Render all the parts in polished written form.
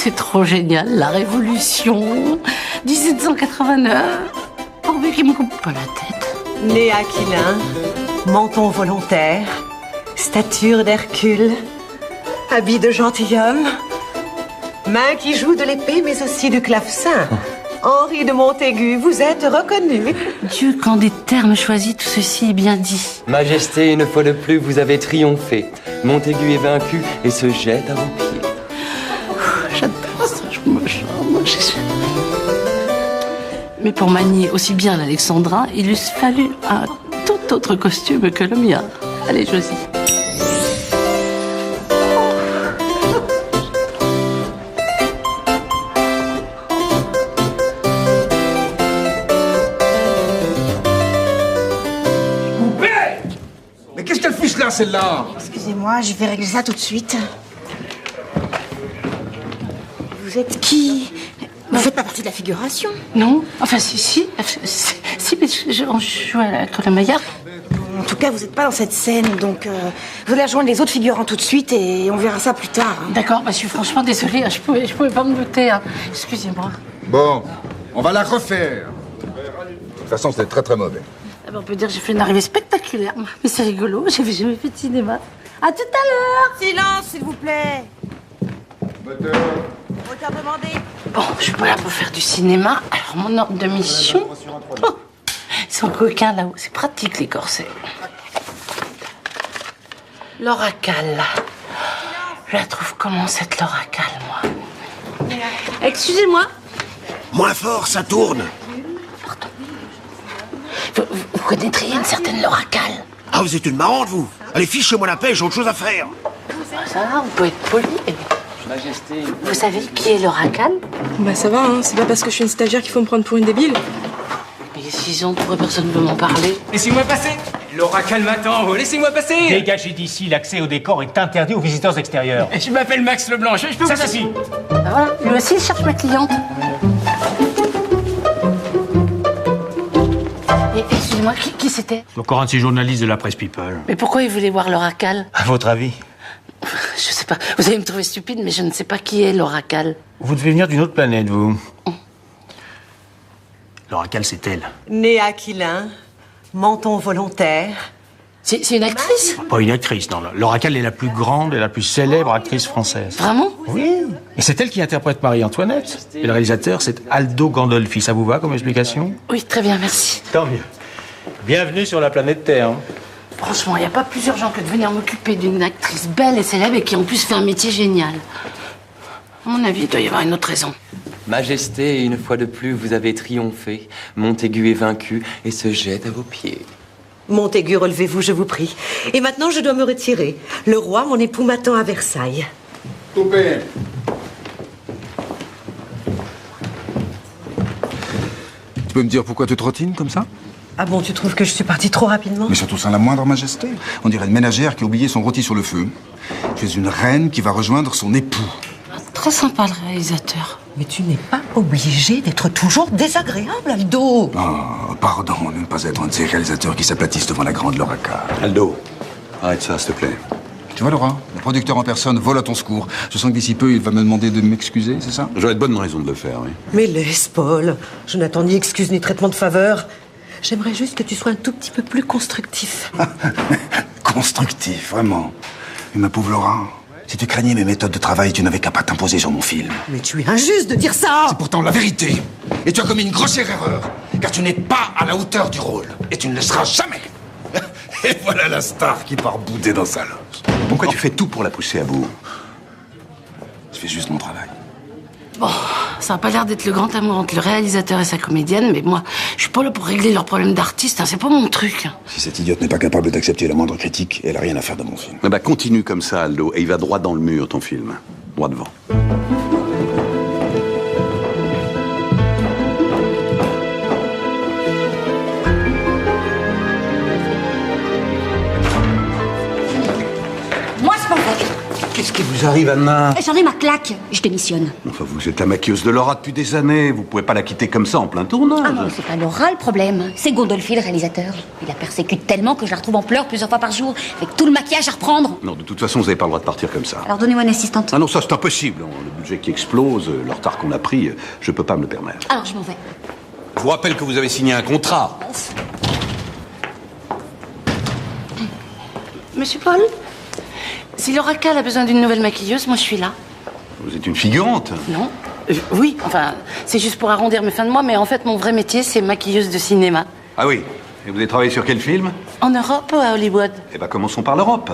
c'est trop génial, la Révolution, 1789, pourvu qu'il me coupe pas la tête. Nez aquilin, menton volontaire, stature d'Hercule, habit de gentilhomme, main qui joue de l'épée mais aussi du clavecin. Henri de Montaigu, vous êtes reconnu. Dieu, quand des termes choisis, tout ceci est bien dit. Majesté, une fois de plus, vous avez triomphé. Montaigu est vaincu et se jette à vos pieds. J'adore ça, je me charme. Mais pour manier aussi bien l'alexandrin, il eût fallu un tout autre costume que le mien. Allez, choisis. Mais qu'est-ce qu'elle fiche là, celle-là? Excusez-moi, je vais régler ça tout de suite. Vous êtes qui? Vous faites pas partie de la figuration? Non, enfin si, mais je joue à la Maillard. En tout cas, vous n'êtes pas dans cette scène, donc vous allez rejoindre les autres figurants tout de suite et on verra ça plus tard. Hein. D'accord, je suis franchement désolée, je pouvais pas me douter. Hein. Excusez-moi. Bon, on va la refaire. De toute façon, c'était très très mauvais. On peut dire que j'ai fait une arrivée spectaculaire, mais c'est rigolo, j'avais jamais fait de cinéma. À tout à l'heure. Silence, s'il vous plaît. Moteur. Moteur demandé. Bon, je suis pas là pour faire du cinéma, alors mon ordre de mission... Oh, ils sont coquins là-haut, c'est pratique les corsets. L'oracal. Je la trouve comment cette l'oracal, moi. Excusez-moi. Moins fort, ça tourne. Vous connaîtriez une certaine l'oracal? Ah, vous êtes une marrante, vous. Allez, fichez-moi la paix, j'ai autre chose à faire. Ça va, vous pouvez être poli. Majesté. Vous savez qui est l'oracal? Bah ça va, hein. C'est pas parce que je suis une stagiaire qu'il faut me prendre pour une débile. Mais 6 ans, pourquoi personne ne veut m'en parler? Laissez-moi passer. L'oracal m'attend en haut, laissez-moi passer. Dégagez d'ici, l'accès au décor est interdit aux visiteurs extérieurs. Je m'appelle Max Leblanc, je peux Ça vous... s'assit. Ben voilà, lui aussi il cherche ma cliente. Et excusez-moi, qui c'était? Encore un de ces journalistes de la presse People. Mais pourquoi il voulait voir l'oracal? À votre avis? Je sais pas, vous allez me trouver stupide, mais je ne sais pas qui est l'oracal. Vous devez venir d'une autre planète, vous. L'oracal, c'est elle. Nez aquilin, menton volontaire. C'est une actrice? Pas une actrice, non. L'oracal est la plus grande et la plus célèbre actrice française. Vraiment? Oui. Et c'est elle qui interprète Marie-Antoinette. Et le réalisateur, c'est Aldo Gandolfi. Ça vous va comme explication? Oui, très bien, merci. Tant mieux. Bienvenue sur la planète Terre. Hein. Franchement, il n'y a pas plus urgent que de venir m'occuper d'une actrice belle et célèbre et qui en plus fait un métier génial. À mon avis, il doit y avoir une autre raison. Majesté, une fois de plus, vous avez triomphé. Montaigu est vaincu et se jette à vos pieds. Montaigu, relevez-vous, je vous prie. Et maintenant, je dois me retirer. Le roi, mon époux, m'attend à Versailles. Coupé. Tu peux me dire pourquoi tu trottines comme ça? Ah bon, tu trouves que je suis partie trop rapidement? Mais surtout sans la moindre majesté. On dirait une ménagère qui a oublié son rôti sur le feu. Tu es une reine qui va rejoindre son époux. Très sympa, le réalisateur. Mais tu n'es pas obligé d'être toujours désagréable, Aldo. Oh, pardon de ne pas être un de ces réalisateurs qui s'aplatissent devant la grande l'oracal. Aldo, arrête ça, s'il te plaît. Tu vois, Laura, le producteur en personne vole à ton secours. Je sens que d'ici peu, il va me demander de m'excuser, c'est ça? J'aurais de bonnes raisons de le faire, oui. Mais laisse, Paul. Je n'attends ni excuse ni traitement de faveur. J'aimerais juste que tu sois un tout petit peu plus constructif. Constructif, vraiment. Mais ma pauvre Laura, si tu craignais mes méthodes de travail, tu n'avais qu'à pas t'imposer sur mon film. Mais tu es injuste de dire ça. C'est pourtant la vérité. Et tu as commis une grossière erreur. Car tu n'es pas à la hauteur du rôle. Et tu ne le seras jamais. Et voilà la star qui part bouder dans sa loge. Pourquoi tu fais tout pour la pousser à bout? Je fais juste mon travail. Bon, ça n'a pas l'air d'être le grand amour entre le réalisateur et sa comédienne, mais moi, je suis pas là pour régler leurs problèmes d'artiste, hein, c'est pas mon truc. Si cette idiote n'est pas capable d'accepter la moindre critique, elle a rien à faire de mon film. Eh ben, continue comme ça, Aldo, et il va droit dans le mur, ton film. Droit devant. Moi, c'est pas vrai. Qu'est-ce qui vous arrive, Anna? J'en ai ma claque, je démissionne. Enfin, vous êtes la maquilleuse de Laura depuis des années. Vous pouvez pas la quitter comme ça en plein tournage. Ah non, c'est pas Laura le problème. C'est Gondolfi, le réalisateur. Il la persécute tellement que je la retrouve en pleurs plusieurs fois par jour, avec tout le maquillage à reprendre. Non, de toute façon, vous n'avez pas le droit de partir comme ça. Alors donnez-moi une assistante. Ah non, ça c'est impossible. Le budget qui explose, le retard qu'on a pris, je peux pas me le permettre. Alors je m'en vais. Je vous rappelle que vous avez signé un contrat. Monsieur Paul, si Laura Cal a besoin d'une nouvelle maquilleuse, moi je suis là. Vous êtes une figurante. Non? Oui, enfin, c'est juste pour arrondir mes fins de mois, mais en fait, mon vrai métier, c'est maquilleuse de cinéma. Ah oui. Et vous avez travaillé sur quel film? En Europe ou à Hollywood? Eh ben, commençons par l'Europe.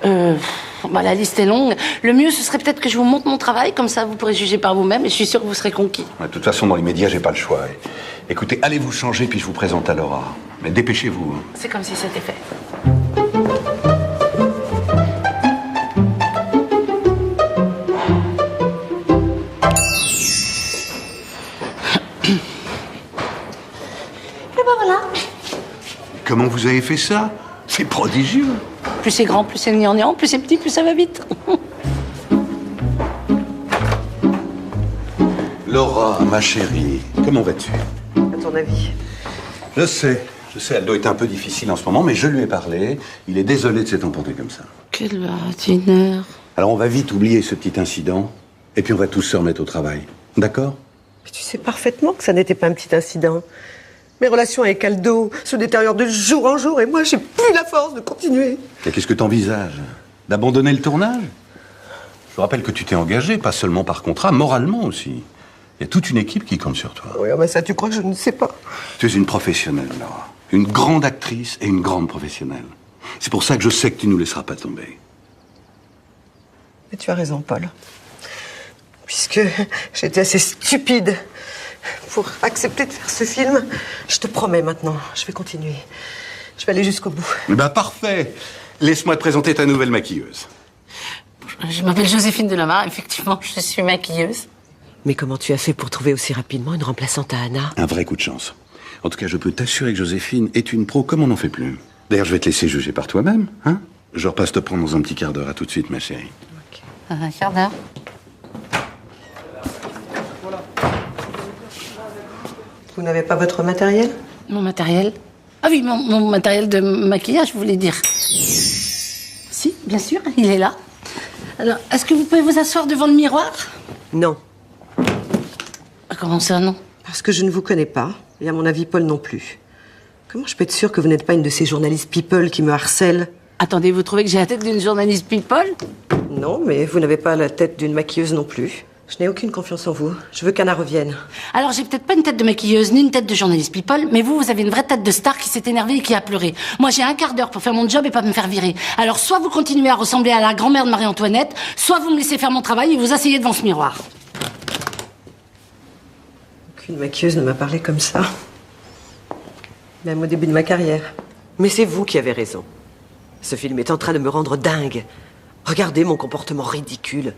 La liste est longue. Le mieux, ce serait peut-être que je vous montre mon travail, comme ça vous pourrez juger par vous-même, et je suis sûre que vous serez conquis. De toute façon, dans les médias, j'ai pas le choix. Écoutez, allez vous changer, puis je vous présente à Laura. Mais dépêchez-vous. C'est comme si c'était fait. Et ben voilà. Comment vous avez fait ça? C'est prodigieux. Plus c'est grand, plus c'est gnangnan, plus c'est petit, plus ça va vite. Laura, ma chérie, comment vas-tu? À ton avis? Je sais, elle doit être un peu difficile en ce moment, mais je lui ai parlé. Il est désolé de s'être emporté comme ça. Quelle ordinaire. Alors on va vite oublier ce petit incident, et puis on va tous se remettre au travail. D'accord? Mais tu sais parfaitement que ça n'était pas un petit incident. Mes relations avec Aldo se détériorent de jour en jour et moi, j'ai plus la force de continuer. Et qu'est-ce que t'envisages? D'abandonner le tournage? Je vous rappelle que tu t'es engagé, pas seulement par contrat, moralement aussi. Il y a toute une équipe qui compte sur toi. Oui, ça, tu crois que je ne sais pas? Tu es une professionnelle, Laura. Une grande actrice et une grande professionnelle. C'est pour ça que je sais que tu ne nous laisseras pas tomber. Mais tu as raison, Paul. Puisque j'étais assez stupide pour accepter de faire ce film, je te promets maintenant, je vais continuer. Je vais aller jusqu'au bout. Parfait. Laisse-moi te présenter ta nouvelle maquilleuse. Je m'appelle Joséphine Delamarre, effectivement, je suis maquilleuse. Mais comment tu as fait pour trouver aussi rapidement une remplaçante à Anna? Un vrai coup de chance. En tout cas, je peux t'assurer que Joséphine est une pro comme on n'en fait plus. D'ailleurs, je vais te laisser juger par toi-même, hein? Je repasse te prendre dans un petit quart d'heure. À tout de suite, ma chérie. Okay. Un quart d'heure. Vous n'avez pas votre matériel? Mon matériel? Ah oui, mon matériel de maquillage, vous voulez dire? Si, bien sûr, il est là. Alors, est-ce que vous pouvez vous asseoir devant le miroir? Non. Comment ça, non? Parce que je ne vous connais pas, et à mon avis, Paul non plus. Comment je peux être sûre que vous n'êtes pas une de ces journalistes people qui me harcèlent? Attendez, vous trouvez que j'ai la tête d'une journaliste people? Non, mais vous n'avez pas la tête d'une maquilleuse non plus. Je n'ai aucune confiance en vous. Je veux qu'Anna revienne. Alors, j'ai peut-être pas une tête de maquilleuse, ni une tête de journaliste people, mais vous avez une vraie tête de star qui s'est énervée et qui a pleuré. Moi, j'ai un quart d'heure pour faire mon job et pas me faire virer. Alors, soit vous continuez à ressembler à la grand-mère de Marie-Antoinette, soit vous me laissez faire mon travail et vous asseyez devant ce miroir. Aucune maquilleuse ne m'a parlé comme ça. Même au début de ma carrière. Mais c'est vous qui avez raison. Ce film est en train de me rendre dingue. Regardez mon comportement ridicule.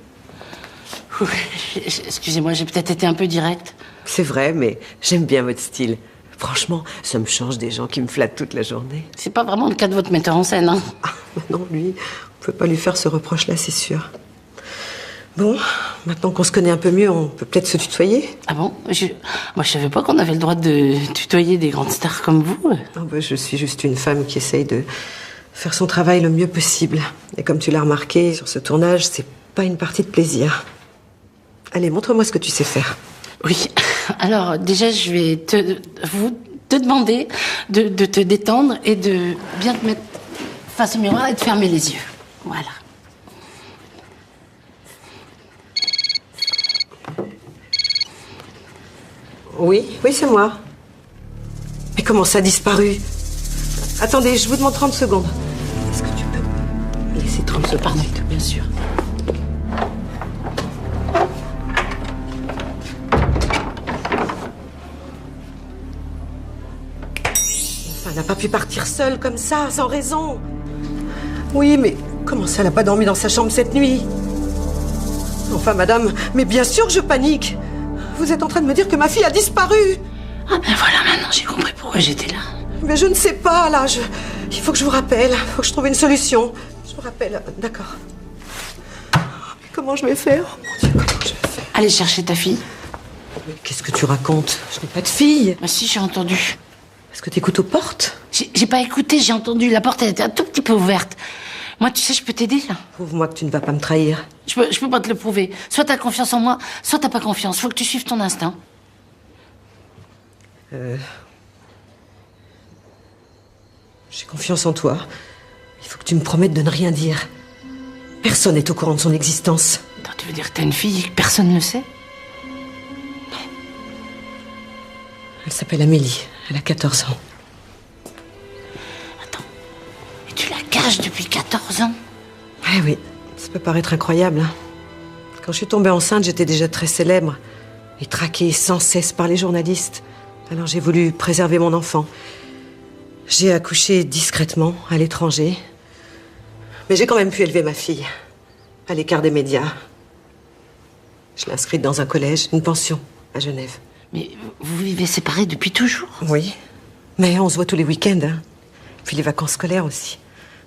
Excusez-moi, j'ai peut-être été un peu directe. C'est vrai, mais j'aime bien votre style. Franchement, ça me change des gens qui me flattent toute la journée. C'est pas vraiment le cas de votre metteur en scène, hein? Non, lui, on peut pas lui faire ce reproche-là, c'est sûr. Bon, maintenant qu'on se connaît un peu mieux, on peut peut-être se tutoyer? Ah bon? Moi, je savais pas qu'on avait le droit de tutoyer des grandes stars comme vous. Je suis juste une femme qui essaye de faire son travail le mieux possible. Et comme tu l'as remarqué, sur ce tournage, c'est pas une partie de plaisir. Allez, montre-moi ce que tu sais faire. Oui. Alors, déjà, je vais te demander de te détendre et de bien te mettre face au miroir et de fermer les yeux. Voilà. Oui, c'est moi. Mais comment ça a disparu? Attendez, je vous demande 30 secondes. Est-ce que tu peux me laisser 30 secondes? Pardon, bien sûr. Elle n'a pas pu partir seule comme ça, sans raison. Oui, mais comment ça, elle n'a pas dormi dans sa chambre cette nuit? Enfin, madame, mais bien sûr que je panique. Vous êtes en train de me dire que ma fille a disparu. Ah ben voilà, maintenant j'ai compris pourquoi j'étais là. Mais je ne sais pas, là. Il faut que je vous rappelle. Il faut que je trouve une solution. Je vous rappelle, d'accord. Comment je vais faire? Oh mon Dieu, comment je vais faire? Allez chercher ta fille. Mais qu'est-ce que tu racontes? Je n'ai pas de fille. Bah si, j'ai entendu. Est-ce que t'écoutes aux portes? J'ai pas écouté, j'ai entendu. La porte, elle était un tout petit peu ouverte. Moi, tu sais, je peux t'aider, là. Prouve-moi que tu ne vas pas me trahir. Je peux pas te le prouver. Soit t'as confiance en moi, soit t'as pas confiance. Faut que tu suives ton instinct. J'ai confiance en toi. Il faut que tu me promettes de ne rien dire. Personne n'est au courant de son existence. Attends, tu veux dire que t'as une fille et que personne ne le sait? Elle s'appelle Amélie. Elle a 14 ans. Attends. Et tu la caches depuis 14 ans? Eh oui, ça peut paraître incroyable, hein. Quand je suis tombée enceinte, j'étais déjà très célèbre et traquée sans cesse par les journalistes. Alors j'ai voulu préserver mon enfant. J'ai accouché discrètement à l'étranger. Mais j'ai quand même pu élever ma fille, à l'écart des médias. Je l'ai inscrite dans un collège, une pension, à Genève. Mais vous vivez séparés depuis toujours? Oui, mais on se voit tous les week-ends, hein. Puis les vacances scolaires aussi.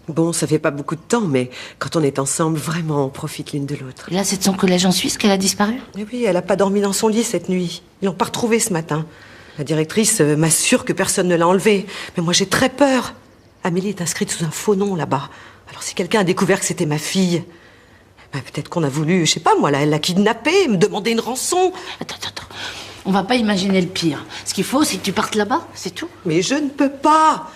Bon, ça fait pas beaucoup de temps, mais quand on est ensemble, vraiment, on profite l'une de l'autre. Et là, c'est de son collège en Suisse qu'elle a disparu? Eh oui, elle a pas dormi dans son lit cette nuit. Ils l'ont pas retrouvée ce matin. La directrice m'assure que personne ne l'a enlevée. Mais moi, j'ai très peur. Amélie est inscrite sous un faux nom là-bas. Alors si quelqu'un a découvert que c'était ma fille, ben, peut-être qu'on a voulu, je sais pas moi, la kidnapper, me demander une rançon. Attends. On va pas imaginer le pire. Ce qu'il faut, c'est que tu partes là-bas, c'est tout. Mais je ne peux pas.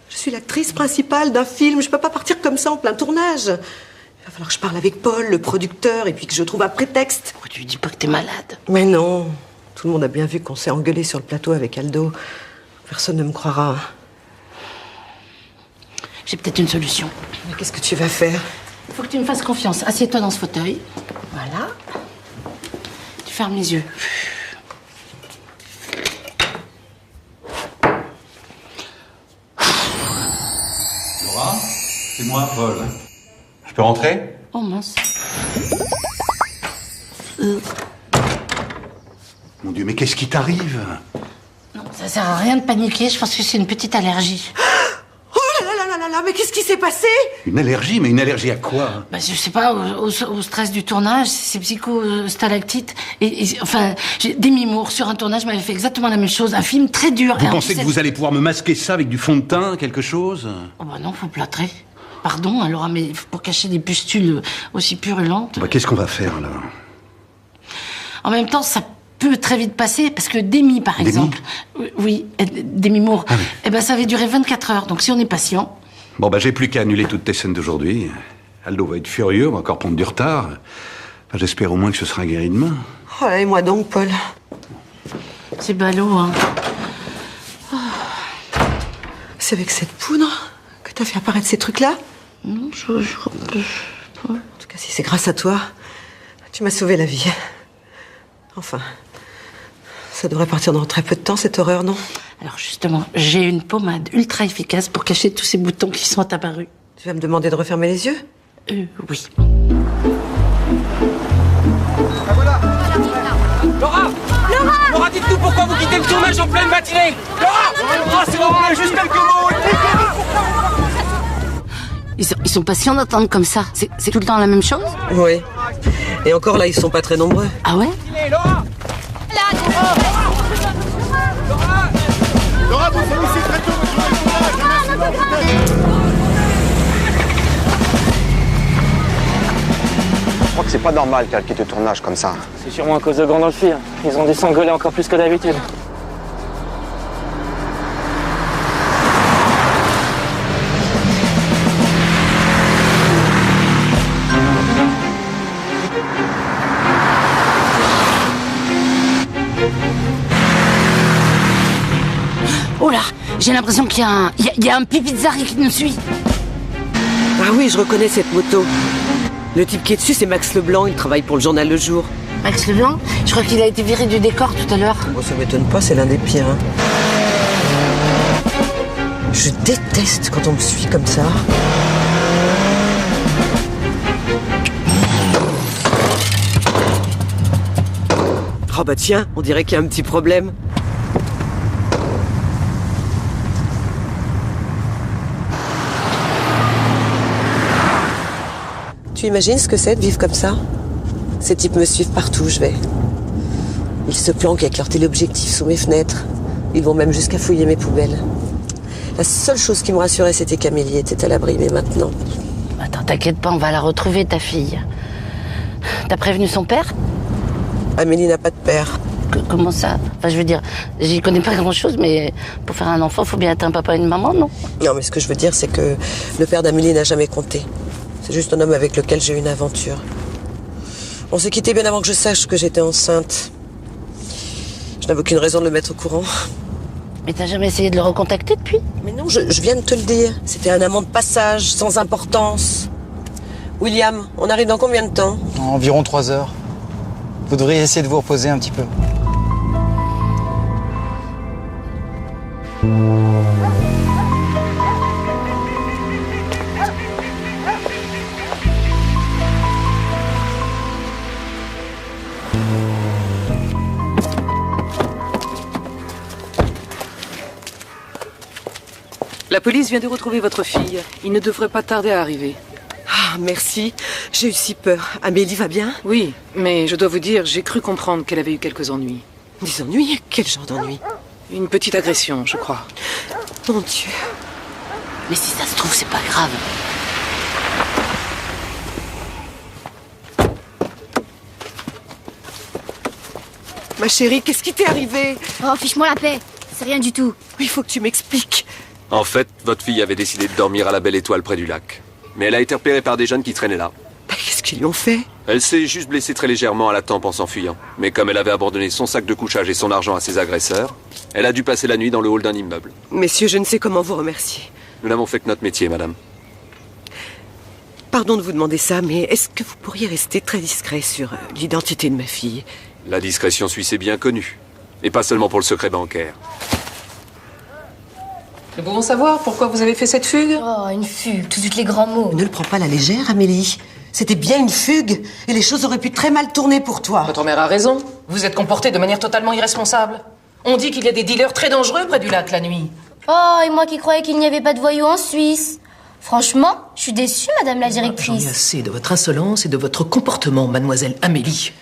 Je suis l'actrice principale d'un film. Je peux pas partir comme ça en plein tournage. Il va falloir que je parle avec Paul, le producteur, et puis que je trouve un prétexte. Pourquoi tu lui dis pas que t'es malade? Mais non. Tout le monde a bien vu qu'on s'est engueulé sur le plateau avec Aldo. Personne ne me croira. J'ai peut-être une solution. Mais qu'est-ce que tu vas faire? Il faut que tu me fasses confiance. Assieds-toi dans ce fauteuil. Voilà. Tu fermes les yeux. Laura, c'est moi, Paul. Je peux rentrer? Oh mince. Mon Dieu, mais qu'est-ce qui t'arrive? Non, ça sert à rien de paniquer. Je pense que c'est une petite allergie. Oh là là, mais qu'est-ce qui s'est passé? Une allergie? Mais une allergie à quoi? Bah, je sais pas, au stress du tournage, c'est psychostalactite. Enfin, Demi Moore, sur un tournage, m'avait fait exactement la même chose. Un film très dur. Vous pensez que vous allez pouvoir me masquer ça avec du fond de teint, quelque chose? Oh bah non, faut plâtrer. Pardon, alors, mais pour cacher des pustules aussi purulentes. Bah, qu'est-ce qu'on va faire, là? En même temps, ça peut très vite passer, parce que Demi, par exemple... Oui, Demi Moore. Ah oui. Eh ben, ça avait duré 24 heures, donc si on est patient... Bon, bah, j'ai plus qu'à annuler toutes tes scènes d'aujourd'hui. Aldo va être furieux, on va encore prendre du retard. Enfin, j'espère au moins que ce sera guéri demain. Oh, et moi donc, Paul. C'est ballot, hein. Oh. C'est avec cette poudre que t'as fait apparaître ces trucs-là? Non, je... En tout cas, si c'est grâce à toi, tu m'as sauvé la vie. Enfin, ça devrait partir dans très peu de temps, cette horreur, non? Alors justement, j'ai une pommade ultra efficace pour cacher tous ces boutons qui sont apparus. Tu vas me demander de refermer les yeux? Oui. Ah voilà. Laura, dites-nous pourquoi vous quittez le tournage en pleine matinée. Laura, c'est Laura, juste quelques mots. Ils sont patients d'attendre comme ça. C'est tout le temps la même chose? Oui. Et encore là, ils sont pas très nombreux. Ah ouais? Laura, vous finissez très tôt votre tournage. Je crois que c'est pas normal qu'elle quitte le tournage comme ça. C'est sûrement à cause de Gandolfi. Ils ont dû s'engueuler encore plus que d'habitude. Oh là, j'ai l'impression qu'il y a un Pipizzari qui nous suit. Ah oui, je reconnais cette moto. Le type qui est dessus, c'est Max Leblanc, il travaille pour le journal Le Jour. Max Leblanc? Je crois qu'il a été viré du décor tout à l'heure. Bon, ça m'étonne pas, c'est l'un des pires. Hein. Je déteste quand on me suit comme ça. Oh bah tiens, on dirait qu'il y a un petit problème. Tu imagines ce que c'est de vivre comme ça? Ces types me suivent partout où je vais. Ils se planquent avec leur téléobjectif sous mes fenêtres. Ils vont même jusqu'à fouiller mes poubelles. La seule chose qui me rassurait, c'était qu'Amélie était à l'abri, mais maintenant... Attends, t'inquiète pas, on va la retrouver, ta fille. T'as prévenu son père? Amélie n'a pas de père. Comment ça? Enfin, je veux dire, j'y connais pas grand-chose, mais pour faire un enfant, faut bien être un papa et une maman, non? Non, mais ce que je veux dire, c'est que le père d'Amélie n'a jamais compté. C'est juste un homme avec lequel j'ai eu une aventure. On s'est quitté bien avant que je sache que j'étais enceinte. Je n'avais aucune raison de le mettre au courant. Mais t'as jamais essayé de le recontacter depuis? Mais non, je viens de te le dire. C'était un amant de passage, sans importance. William, on arrive dans combien de temps? Environ 3 heures. Vous devriez essayer de vous reposer un petit peu. La police vient de retrouver votre fille. Il ne devrait pas tarder à arriver. Ah, merci. J'ai eu si peur. Amélie va bien? Oui, mais je dois vous dire, j'ai cru comprendre qu'elle avait eu quelques ennuis. Des ennuis? Quel genre d'ennuis? Une petite agression, je crois. Mon Dieu. Mais si ça se trouve, c'est pas grave. Ma chérie, qu'est-ce qui t'est arrivé? Oh, fiche-moi la paix. C'est rien du tout. Il faut que tu m'expliques. En fait, votre fille avait décidé de dormir à la Belle Étoile près du lac. Mais elle a été repérée par des jeunes qui traînaient là. Qu'est-ce qu'ils lui ont fait? Elle s'est juste blessée très légèrement à la tempe en s'enfuyant. Mais comme elle avait abandonné son sac de couchage et son argent à ses agresseurs, elle a dû passer la nuit dans le hall d'un immeuble. Messieurs, je ne sais comment vous remercier. Nous n'avons fait que notre métier, madame. Pardon de vous demander ça, mais est-ce que vous pourriez rester très discret sur l'identité de ma fille? La discrétion suisse est bien connue. Et pas seulement pour le secret bancaire. Nous pouvons savoir pourquoi vous avez fait cette fugue? Oh, une fugue, tout de suite les grands mots. Ne le prends pas à la légère, Amélie. C'était bien une fugue, et les choses auraient pu très mal tourner pour toi. Votre mère a raison. Vous êtes comporté de manière totalement irresponsable. On dit qu'il y a des dealers très dangereux près du lac la nuit. Oh, et moi qui croyais qu'il n'y avait pas de voyous en Suisse. Franchement, je suis déçue, madame la directrice. J'en ai assez de votre insolence et de votre comportement, mademoiselle Amélie.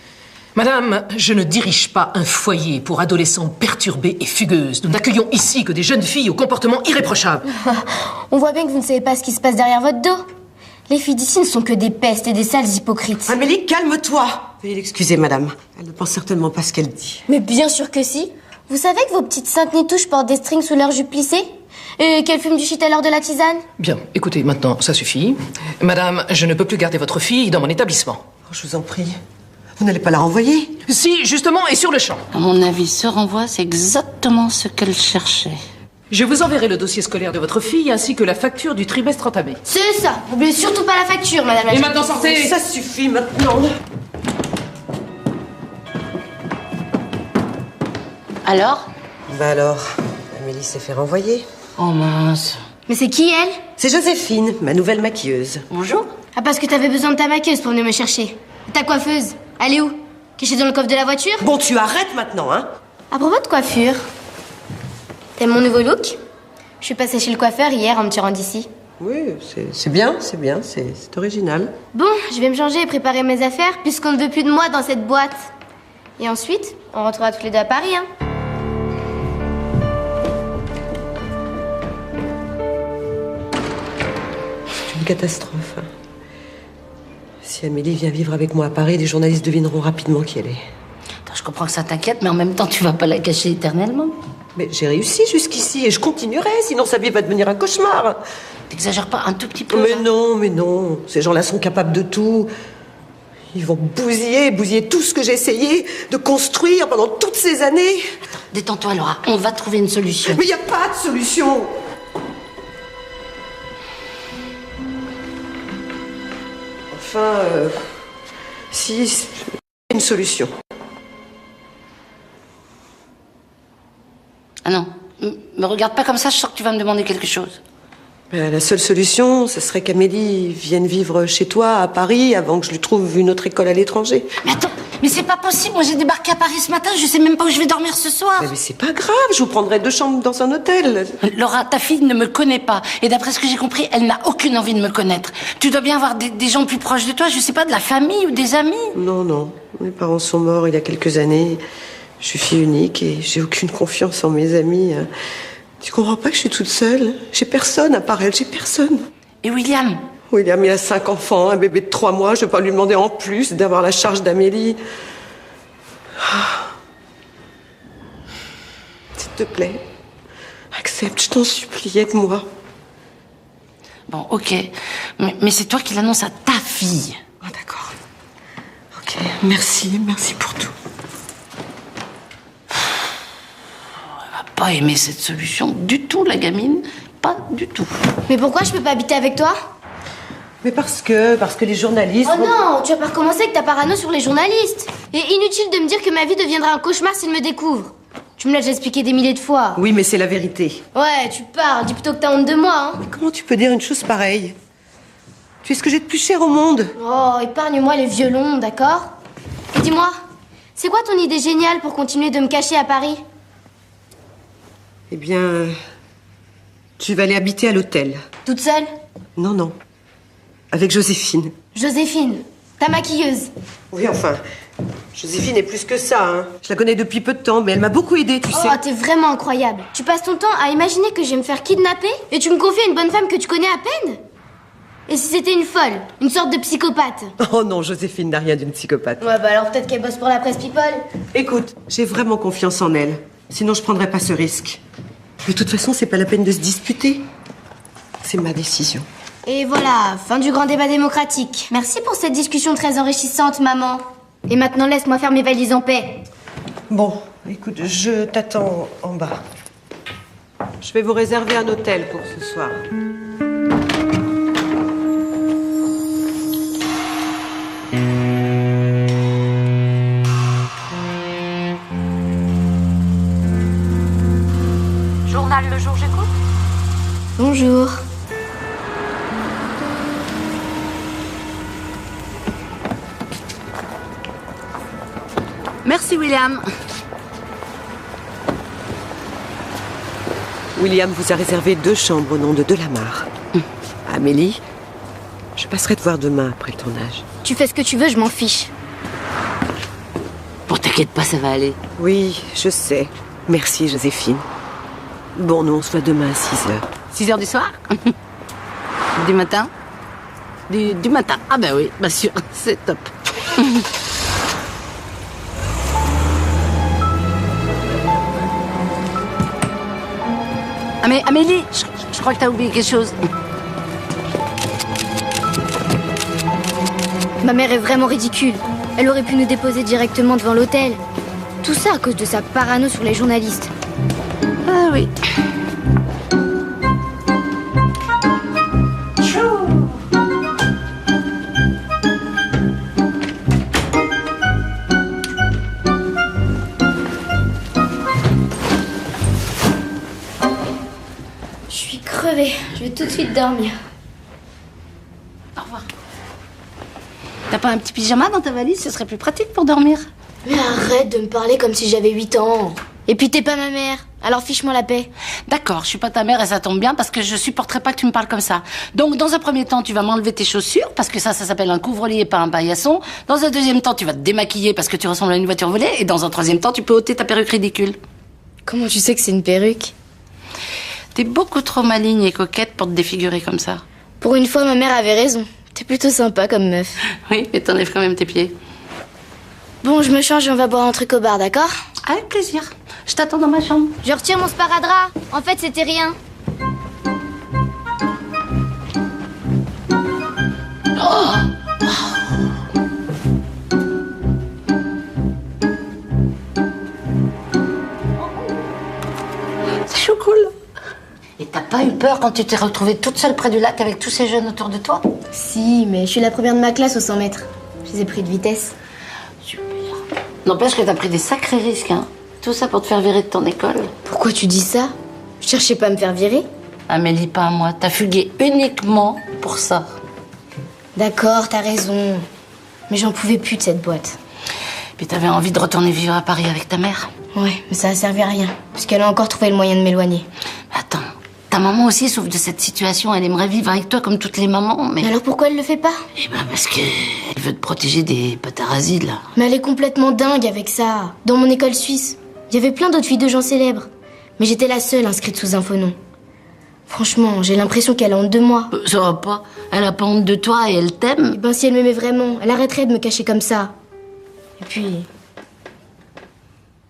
Madame, je ne dirige pas un foyer pour adolescents perturbés et fugueuses. Nous n'accueillons ici que des jeunes filles au comportement irréprochable. On voit bien que vous ne savez pas ce qui se passe derrière votre dos. Les filles d'ici ne sont que des pestes et des sales hypocrites. Amélie, calme-toi. Veuillez l'excuser, madame. Elle ne pense certainement pas ce qu'elle dit. Mais bien sûr que si. Vous savez que vos petites saintes nitouches portent des strings sous leur jupe plissée? Et qu'elles fument du shit à l'heure de la tisane? Bien, écoutez, maintenant, ça suffit. Madame, je ne peux plus garder votre fille dans mon établissement. Oh, je vous en prie. Vous n'allez pas la renvoyer? Si, justement, et sur le champ. À mon avis, ce renvoi, c'est exactement ce qu'elle cherchait. Je vous enverrai le dossier scolaire de votre fille ainsi que la facture du trimestre entamé. C'est ça. N'oubliez surtout pas la facture, madame la Et directrice. maintenant, sortez. Ça suffit maintenant. Alors? Bah alors, Amélie s'est fait renvoyer. Oh mince. Mais c'est qui, elle? C'est Joséphine, ma nouvelle maquilleuse. Bonjour. Ah, parce que t'avais besoin de ta maquilleuse pour venir me chercher. Et ta coiffeuse, elle est où? Cachée dans le coffre de la voiture? Bon, tu arrêtes maintenant, hein? À propos de coiffure, t'aimes mon nouveau look? Je suis passée chez le coiffeur hier en me tirant d'ici. Oui, c'est bien, c'est original. Bon, je vais me changer et préparer mes affaires puisqu'on ne veut plus de moi dans cette boîte. Et ensuite, on rentrera tous les deux à Paris, hein. C'est une catastrophe. Hein. Si Amélie vient vivre avec moi à Paris, les journalistes devineront rapidement qui elle est. Attends, je comprends que ça t'inquiète, mais en même temps, tu vas pas la cacher éternellement. Mais j'ai réussi jusqu'ici et je continuerai, sinon sa vie va devenir un cauchemar. T'exagères pas un tout petit peu? Mais non. Ces gens-là sont capables de tout. Ils vont bousiller tout ce que j'ai essayé de construire pendant toutes ces années. Attends, détends-toi, Laura. On va trouver une solution. Mais il n'y a pas de solution. Enfin, si, une solution. Ah non, me regarde pas comme ça, je sens que tu vas me demander quelque chose. La seule solution, ce serait qu'Amélie vienne vivre chez toi, à Paris, avant que je lui trouve une autre école à l'étranger. Mais attends, Mais c'est pas possible, moi j'ai débarqué à Paris ce matin, je sais même pas où je vais dormir ce soir. Mais c'est pas grave, je vous prendrai 2 chambres dans un hôtel. Laura, ta fille ne me connaît pas. Et d'après ce que j'ai compris, elle n'a aucune envie de me connaître. Tu dois bien avoir des gens plus proches de toi, je sais pas, de la famille ou des amis. Non. Mes parents sont morts il y a quelques années. Je suis fille unique et j'ai aucune confiance en mes amis. Tu comprends pas que je suis toute seule? J'ai personne à part elle, j'ai personne. Et William? William, il a 5 enfants, un bébé de 3 mois. Je vais pas lui demander en plus d'avoir la charge d'Amélie. S'il te plaît, accepte, je t'en supplie, aide-moi. Bon, ok. Mais c'est toi qui l'annonce à ta fille. Ah, d'accord. Ok, merci pour tout. Elle va pas aimer cette solution du tout, la gamine. Pas du tout. Mais pourquoi je peux pas habiter avec toi? Mais parce que les journalistes... Oh non, tu vas pas recommencer avec ta parano sur les journalistes. Et inutile de me dire que ma vie deviendra un cauchemar s'ils me découvrent. Tu me l'as déjà expliqué des milliers de fois. Oui, mais c'est la vérité. Ouais, tu parles, dis plutôt que t'as honte de moi, hein. Mais comment tu peux dire une chose pareille? Tu es ce que j'ai de plus cher au monde. Oh, épargne-moi les violons, d'accord? Et dis-moi, c'est quoi ton idée géniale pour continuer de me cacher à Paris? Eh bien... tu vas aller habiter à l'hôtel. Toute seule? Non. Avec Joséphine. Joséphine, ta maquilleuse. Oui, enfin, Joséphine est plus que ça, hein. Je la connais depuis peu de temps, mais elle m'a beaucoup aidée, tu sais. Oh, t'es vraiment incroyable. Tu passes ton temps à imaginer que je vais me faire kidnapper et tu me confies à une bonne femme que tu connais à peine? Et si c'était une folle, une sorte de psychopathe? Oh non, Joséphine n'a rien d'une psychopathe. Ouais, bah alors peut-être qu'elle bosse pour la presse People. Écoute, j'ai vraiment confiance en elle. Sinon, je prendrais pas ce risque. De toute façon, c'est pas la peine de se disputer. C'est ma décision. Et voilà, fin du grand débat démocratique. Merci pour cette discussion très enrichissante, maman. Et maintenant, laisse-moi faire mes valises en paix. Bon, écoute, je t'attends en bas. Je vais vous réserver un hôtel pour ce soir. Journal Le Jour, j'écoute. Bonjour. Merci, William. William vous a réservé 2 chambres au nom de Delamarre. Amélie, je passerai te voir demain après le tournage. Tu fais ce que tu veux, je m'en fiche. Bon, t'inquiète pas, ça va aller. Oui, je sais. Merci, Joséphine. Bon, nous, on se voit demain à 6h. 6h du soir? Du matin? Du matin. Ah ben oui, bien sûr, c'est top. Ah mais Amélie, je crois que t'as oublié quelque chose. Ma mère est vraiment ridicule. Elle aurait pu nous déposer directement devant l'hôtel. Tout ça à cause de sa parano sur les journalistes. Ah oui. Je suis crevée. Je vais tout de suite dormir. Au revoir. T'as pas un petit pyjama dans ta valise? Ce serait plus pratique pour dormir. Mais arrête de me parler comme si j'avais 8 ans. Et puis t'es pas ma mère, alors fiche-moi la paix. D'accord, je suis pas ta mère et ça tombe bien parce que je supporterais pas que tu me parles comme ça. Donc dans un premier temps, tu vas m'enlever tes chaussures parce que ça s'appelle un couvre-lit et pas un paillasson. Dans un deuxième temps, tu vas te démaquiller parce que tu ressembles à une voiture volée. Et dans un troisième temps, tu peux ôter ta perruque ridicule. Comment tu sais que c'est une perruque? T'es beaucoup trop maligne et coquette pour te défigurer comme ça. Pour une fois, ma mère avait raison. T'es plutôt sympa comme meuf. Oui, mais t'enlèves quand même tes pieds. Bon, je me change et on va boire un truc au bar, d'accord? Avec plaisir. Je t'attends dans ma chambre. Je retire mon sparadrap. En fait, c'était rien. Oh c'est chaud cool. Et t'as pas eu peur quand tu t'es retrouvée toute seule près du lac avec tous ces jeunes autour de toi? Si, mais je suis la première de ma classe aux 100 mètres. Je les ai pris de vitesse. Super. N'empêche que t'as pris des sacrés risques, hein. Tout ça pour te faire virer de ton école. Pourquoi tu dis ça? Je cherchais pas à me faire virer. Amélie, pas à moi. T'as fugué uniquement pour ça. D'accord, t'as raison. Mais j'en pouvais plus de cette boîte. Puis t'avais envie de retourner vivre à Paris avec ta mère? Ouais, mais ça a servi à rien. Puisqu'elle a encore trouvé le moyen de m'éloigner. Attends, ta maman aussi souffre de cette situation. Elle aimerait vivre avec toi comme toutes les mamans, mais... Alors pourquoi elle le fait pas? Eh ben parce qu'elle veut te protéger des patarasides, là. Mais elle est complètement dingue avec ça. Dans mon école suisse, il y avait plein d'autres filles de gens célèbres. Mais j'étais la seule inscrite sous un faux nom. Franchement, j'ai l'impression qu'elle a honte de moi. Ça va pas. Elle a pas honte de toi et elle t'aime. Eh ben si elle m'aimait vraiment, elle arrêterait de me cacher comme ça. Et puis...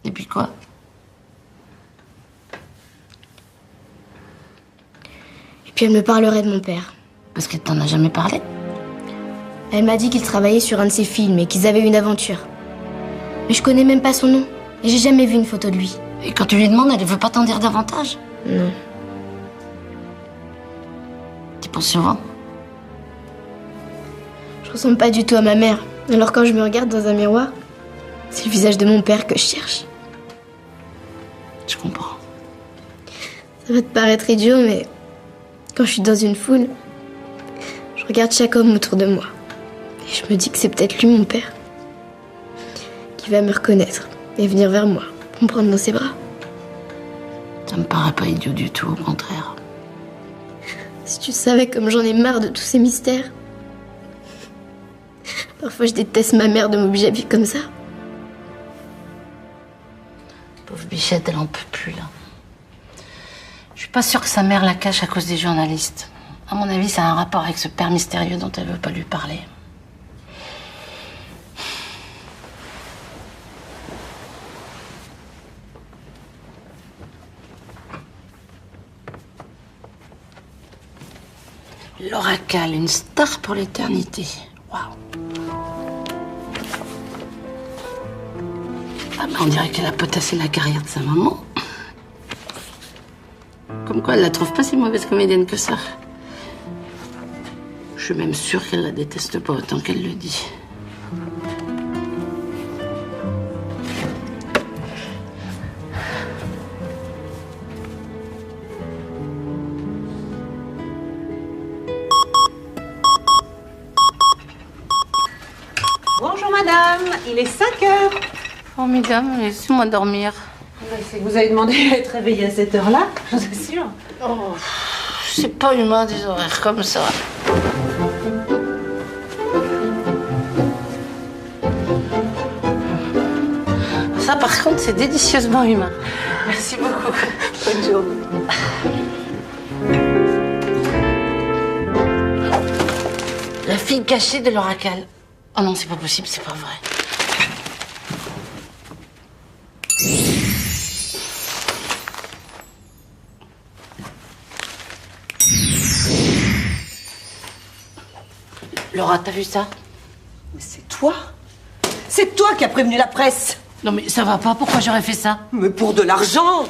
Et puis quoi? Et puis elle me parlerait de mon père. Parce qu'elle t'en a jamais parlé? Elle m'a dit qu'il travaillait sur un de ses films et qu'ils avaient eu une aventure. Mais je connais même pas son nom. Et j'ai jamais vu une photo de lui. Et quand tu lui demandes, elle veut pas t'en dire davantage? Non. Tu penses souvent? Je ressemble pas du tout à ma mère. Alors quand je me regarde dans un miroir, c'est le visage de mon père que je cherche. Je comprends. Ça va te paraître idiot, mais quand je suis dans une foule, je regarde chaque homme autour de moi. Et je me dis que c'est peut-être lui, mon père, qui va me reconnaître et venir vers moi pour me prendre dans ses bras. Ça me paraît pas idiot du tout, au contraire. Si tu savais comme j'en ai marre de tous ces mystères. Parfois je déteste ma mère de m'obliger à vivre comme ça. Pauvre Bichette, elle en peut plus, là. Je suis pas sûre que sa mère la cache à cause des journalistes. À mon avis, ça a un rapport avec ce père mystérieux dont elle veut pas lui parler. Laura Kahl, une star pour l'éternité. Waouh. Ah ben on dirait qu'elle a potassé la carrière de sa maman. Comme quoi elle la trouve pas si mauvaise comédienne que ça. Je suis même sûre qu'elle la déteste pas autant qu'elle le dit. Bonjour madame, il est 5 heures. Formidable, laissez-moi dormir. C'est que vous avez demandé à être réveillée à cette heure-là, je vous assure. Oh, c'est pas humain des horaires comme ça. Ça par contre c'est délicieusement humain. Merci beaucoup. Bonne journée. La fille cachée de Laura Kahl. Oh non, c'est pas possible, c'est pas vrai. Laura, t'as vu ça? Mais c'est toi? C'est toi qui as prévenu la presse. Non mais ça va pas, pourquoi j'aurais fait ça? Mais pour de l'argent.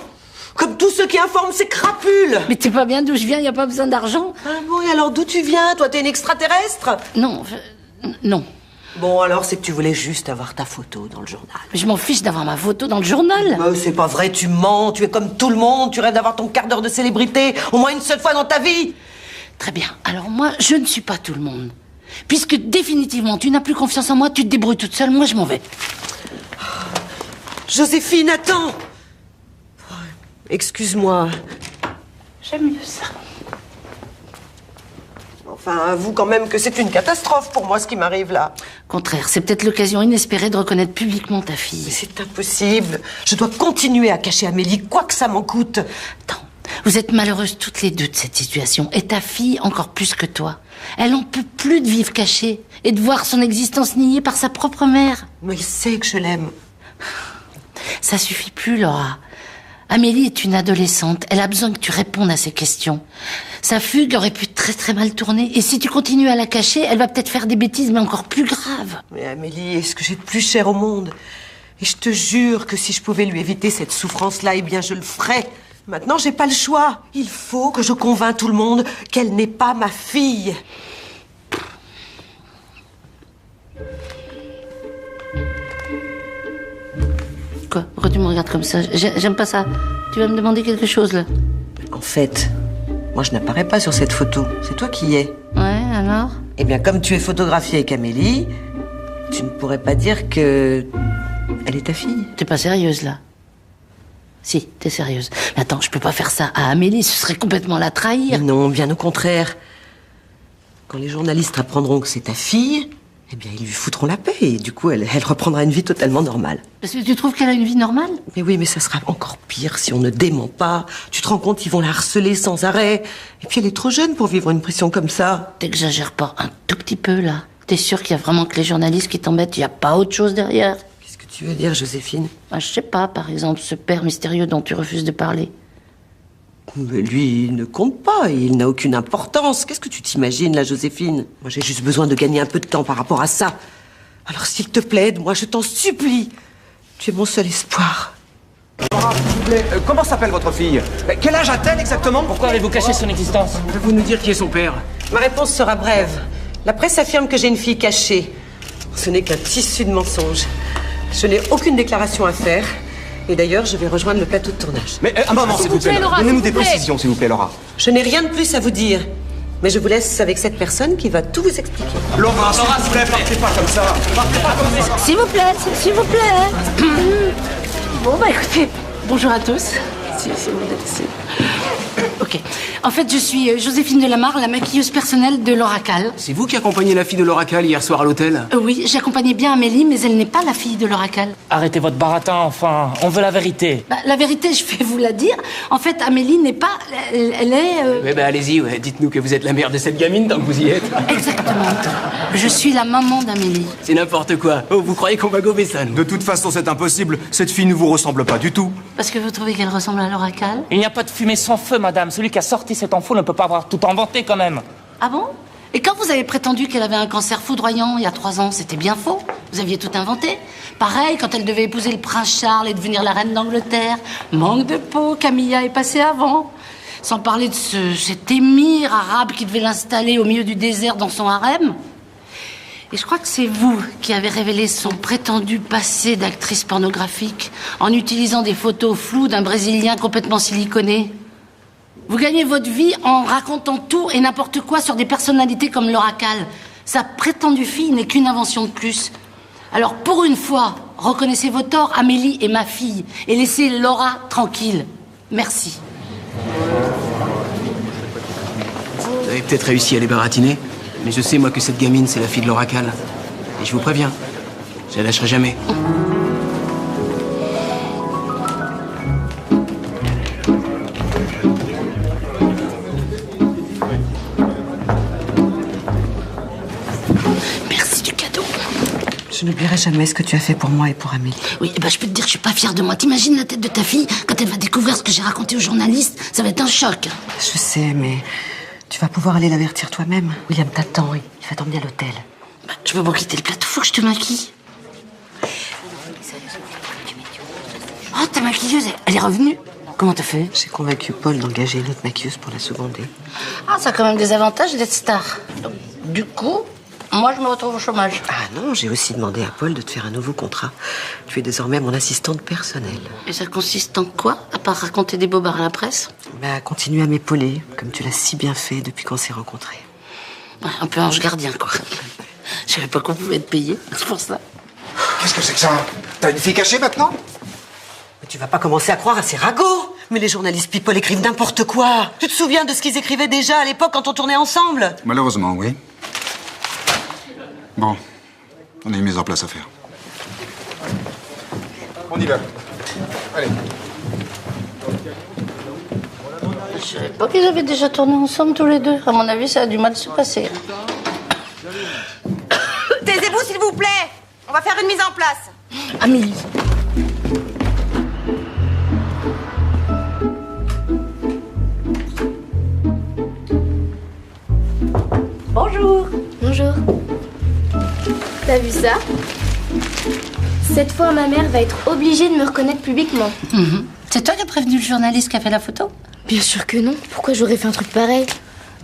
Comme tous ceux qui informent ces crapules. Mais t'es pas bien d'où je viens, y a pas besoin d'argent. Ah bon, et alors d'où tu viens? Toi, t'es une extraterrestre? Non, non. Bon, alors c'est que tu voulais juste avoir ta photo dans le journal. Mais je m'en fiche d'avoir ma photo dans le journal. C'est pas vrai, tu mens, tu es comme tout le monde, tu rêves d'avoir ton quart d'heure de célébrité, au moins une seule fois dans ta vie. Très bien, alors moi, je ne suis pas tout le monde. Puisque définitivement, tu n'as plus confiance en moi, tu te débrouilles toute seule, moi je m'en vais. Joséphine, attends. Excuse-moi. J'aime mieux ça. Enfin, avoue quand même que c'est une catastrophe pour moi ce qui m'arrive là. Contraire, c'est peut-être l'occasion inespérée de reconnaître publiquement ta fille. Mais c'est impossible. Je dois continuer à cacher Amélie, quoi que ça m'en coûte. Attends, vous êtes malheureuses toutes les deux de cette situation. Et ta fille encore plus que toi. Elle en peut plus de vivre cachée et de voir son existence niée par sa propre mère. Mais il sait que je l'aime. Ça suffit plus, Laura. Amélie est une adolescente. Elle a besoin que tu répondes à ses questions. Sa fugue aurait pu très très mal tourner. Et si tu continues à la cacher, elle va peut-être faire des bêtises, mais encore plus graves. Mais Amélie est ce que j'ai de plus cher au monde. Et je te jure que si je pouvais lui éviter cette souffrance-là, eh bien je le ferais. Maintenant, j'ai pas le choix. Il faut que je convainque tout le monde qu'elle n'est pas ma fille. Quoi? Pourquoi tu me regardes comme ça? J'aime pas ça. Tu vas me demander quelque chose, là? En fait, moi je n'apparais pas sur cette photo. C'est toi qui y es. Ouais, alors? Eh bien, comme tu es photographiée avec Amélie, tu ne pourrais pas dire que Elle est ta fille. T'es pas sérieuse, là? Si, t'es sérieuse. Mais attends, je peux pas faire ça à Amélie, ce serait complètement la trahir. Non, bien au contraire. Quand les journalistes apprendront que c'est ta fille, eh bien, ils lui foutront la paix et du coup, elle reprendra une vie totalement normale. Parce que tu trouves qu'elle a une vie normale? Mais oui, mais ça sera encore pire si on ne dément pas. Tu te rends compte, ils vont la harceler sans arrêt. Et puis, elle est trop jeune pour vivre une pression comme ça. T'exagères pas un tout petit peu, là? T'es sûre qu'il y a vraiment que les journalistes qui t'embêtent? Il y a pas autre chose derrière? Qu'est-ce que tu veux dire, Joséphine? Je sais pas, par exemple, ce père mystérieux dont tu refuses de parler. Mais lui, il ne compte pas, il n'a aucune importance. Qu'est-ce que tu t'imagines, là, Joséphine? Moi, j'ai juste besoin de gagner un peu de temps par rapport à ça. Alors, s'il te plaît, aide-moi, je t'en supplie. Tu es mon seul espoir. Laura, s'il vous plaît, comment s'appelle votre fille? Quel âge a-t-elle exactement? Pourquoi avez-vous caché son existence? Pouvez-vous nous dire qui est son père? Ma réponse sera brève. La presse affirme que j'ai une fille cachée. Ce n'est qu'un tissu de mensonges. Je n'ai aucune déclaration à faire. Et d'ailleurs, je vais rejoindre le plateau de tournage. Mais un moment, s'il vous plaît, Laura. Donnez-nous des précisions, s'il vous plaît, Laura. Je n'ai rien de plus à vous dire. Mais je vous laisse avec cette personne qui va tout vous expliquer. Laura, s'il vous plaît, partez pas comme ça. Partez pas comme ça. S'il vous plaît. Bon, bah écoutez, bonjour à tous. Si vous laissez. Ok. En fait, je suis Joséphine Delamarre, la maquilleuse personnelle de l'Oracal. C'est vous qui accompagnez la fille de l'Oracal hier soir à l'hôtel? Oui, j'accompagnais bien Amélie, mais elle n'est pas la fille de l'Oracal. Arrêtez votre baratin, enfin. On veut la vérité. Bah, la vérité, je vais vous la dire. En fait, Amélie n'est pas... Elle est... Ouais, bah allez-y, ouais. Dites-nous que vous êtes la mère de cette gamine tant que vous y êtes. Exactement. Je suis la maman d'Amélie. C'est n'importe quoi. Oh, vous croyez qu'on va gober ça, nous? De toute façon, c'est impossible. Cette fille ne vous ressemble pas du tout. Parce que vous trouvez qu'elle ressemble à l'Oracal? Il n'y a pas de fumée sans feu, madame. Celui qui a sorti cet enfant ne peut pas avoir tout inventé, quand même. Ah bon? Et quand vous avez prétendu qu'elle avait un cancer foudroyant il y a 3 ans, c'était bien faux? Vous aviez tout inventé? Pareil, quand elle devait épouser le prince Charles et devenir la reine d'Angleterre. Manque de peau, Camilla est passée avant. Sans parler de cet émir arabe qui devait l'installer au milieu du désert dans son harem. Et je crois que c'est vous qui avez révélé son prétendu passé d'actrice pornographique en utilisant des photos floues d'un Brésilien complètement siliconé. Vous gagnez votre vie en racontant tout et n'importe quoi sur des personnalités comme l'Oracal. Sa prétendue fille n'est qu'une invention de plus. Alors, pour une fois, reconnaissez vos torts, Amélie est ma fille, et laissez Laura tranquille. Merci. Vous avez peut-être réussi à les baratiner, mais je sais, moi, que cette gamine, c'est la fille de l'Oracal. Et je vous préviens, je la lâcherai jamais. Je n'oublierai jamais ce que tu as fait pour moi et pour Amélie. Oui, je peux te dire que je suis pas fière de moi. T'imagines la tête de ta fille quand elle va découvrir ce que j'ai raconté aux journalistes? Ça va être un choc. Je sais, mais tu vas pouvoir aller l'avertir toi-même. William t'attend, il va t'emmener à l'hôtel. Je peux pas quitter le plateau, faut que je te maquille. Oh, ta maquilleuse, elle est revenue? Comment t'as fait? J'ai convaincu Paul d'engager une autre maquilleuse pour la seconder. Ah, ça a quand même des avantages d'être star. Donc, du coup, moi, je me retrouve au chômage. Ah non, j'ai aussi demandé à Paul de te faire un nouveau contrat. Tu es désormais mon assistante personnelle. Et ça consiste en quoi, à part raconter des bobards à la presse? Continue à m'épauler, comme tu l'as si bien fait depuis qu'on s'est rencontrés. Ouais, un peu ange gardien, quoi. Je savais pas qu'on pouvait être payé, c'est pour ça. Qu'est-ce que c'est que ça? T'as une fille cachée maintenant? Mais tu vas pas commencer à croire à ces ragots. Mais les journalistes people écrivent n'importe quoi. Tu te souviens de ce qu'ils écrivaient déjà à l'époque quand on tournait ensemble? Malheureusement, oui. Bon, on a une mise en place à faire. On y va. Allez. Je savais pas qu'ils avaient déjà tourné ensemble tous les deux. À mon avis, ça a du mal se passer. Taisez-vous, s'il vous plaît. On va faire une mise en place. Amélie. Bonjour. Bonjour. T'as vu ça? Cette fois, ma mère va être obligée de me reconnaître publiquement. C'est toi qui as prévenu le journaliste qui a fait la photo? Bien sûr que non. Pourquoi j'aurais fait un truc pareil?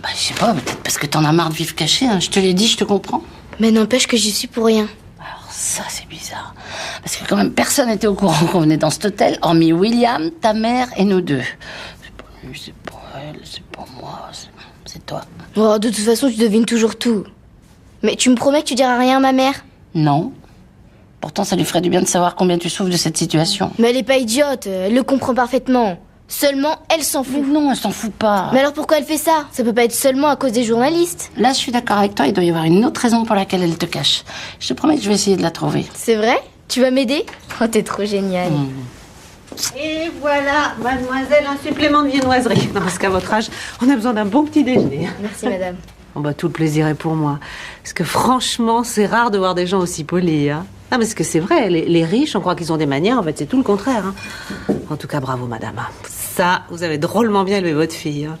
Je sais pas, peut-être parce que t'en as marre de vivre caché. Hein. Je te l'ai dit, je te comprends. Mais n'empêche que j'y suis pour rien. Alors ça, c'est bizarre. Parce que quand même, personne n'était au courant qu'on venait dans cet hôtel, hormis William, ta mère et nous deux. C'est pas lui, c'est pas elle, c'est pas moi, c'est toi. Oh, de toute façon, tu devines toujours tout. Mais tu me promets que tu diras rien à ma mère? Non. Pourtant, ça lui ferait du bien de savoir combien tu souffres de cette situation. Mais elle est pas idiote, elle le comprend parfaitement. Seulement, elle s'en fout. Mais non, elle s'en fout pas. Mais alors pourquoi elle fait ça? Ça peut pas être seulement à cause des journalistes. Là, je suis d'accord avec toi, il doit y avoir une autre raison pour laquelle elle te cache. Je te promets que je vais essayer de la trouver. C'est vrai? Tu vas m'aider? Oh, t'es trop géniale. Et voilà, mademoiselle, un supplément de viennoiserie. Non, parce qu'à votre âge, on a besoin d'un bon petit déjeuner. Merci, madame. Bon, bah, tout le plaisir est pour moi. Parce que franchement, c'est rare de voir des gens aussi polis, hein. Non, parce que c'est vrai, les riches, on croit qu'ils ont des manières, en fait, c'est tout le contraire, hein. En tout cas, bravo, madame. Ça, vous avez drôlement bien élevé votre fille, hein.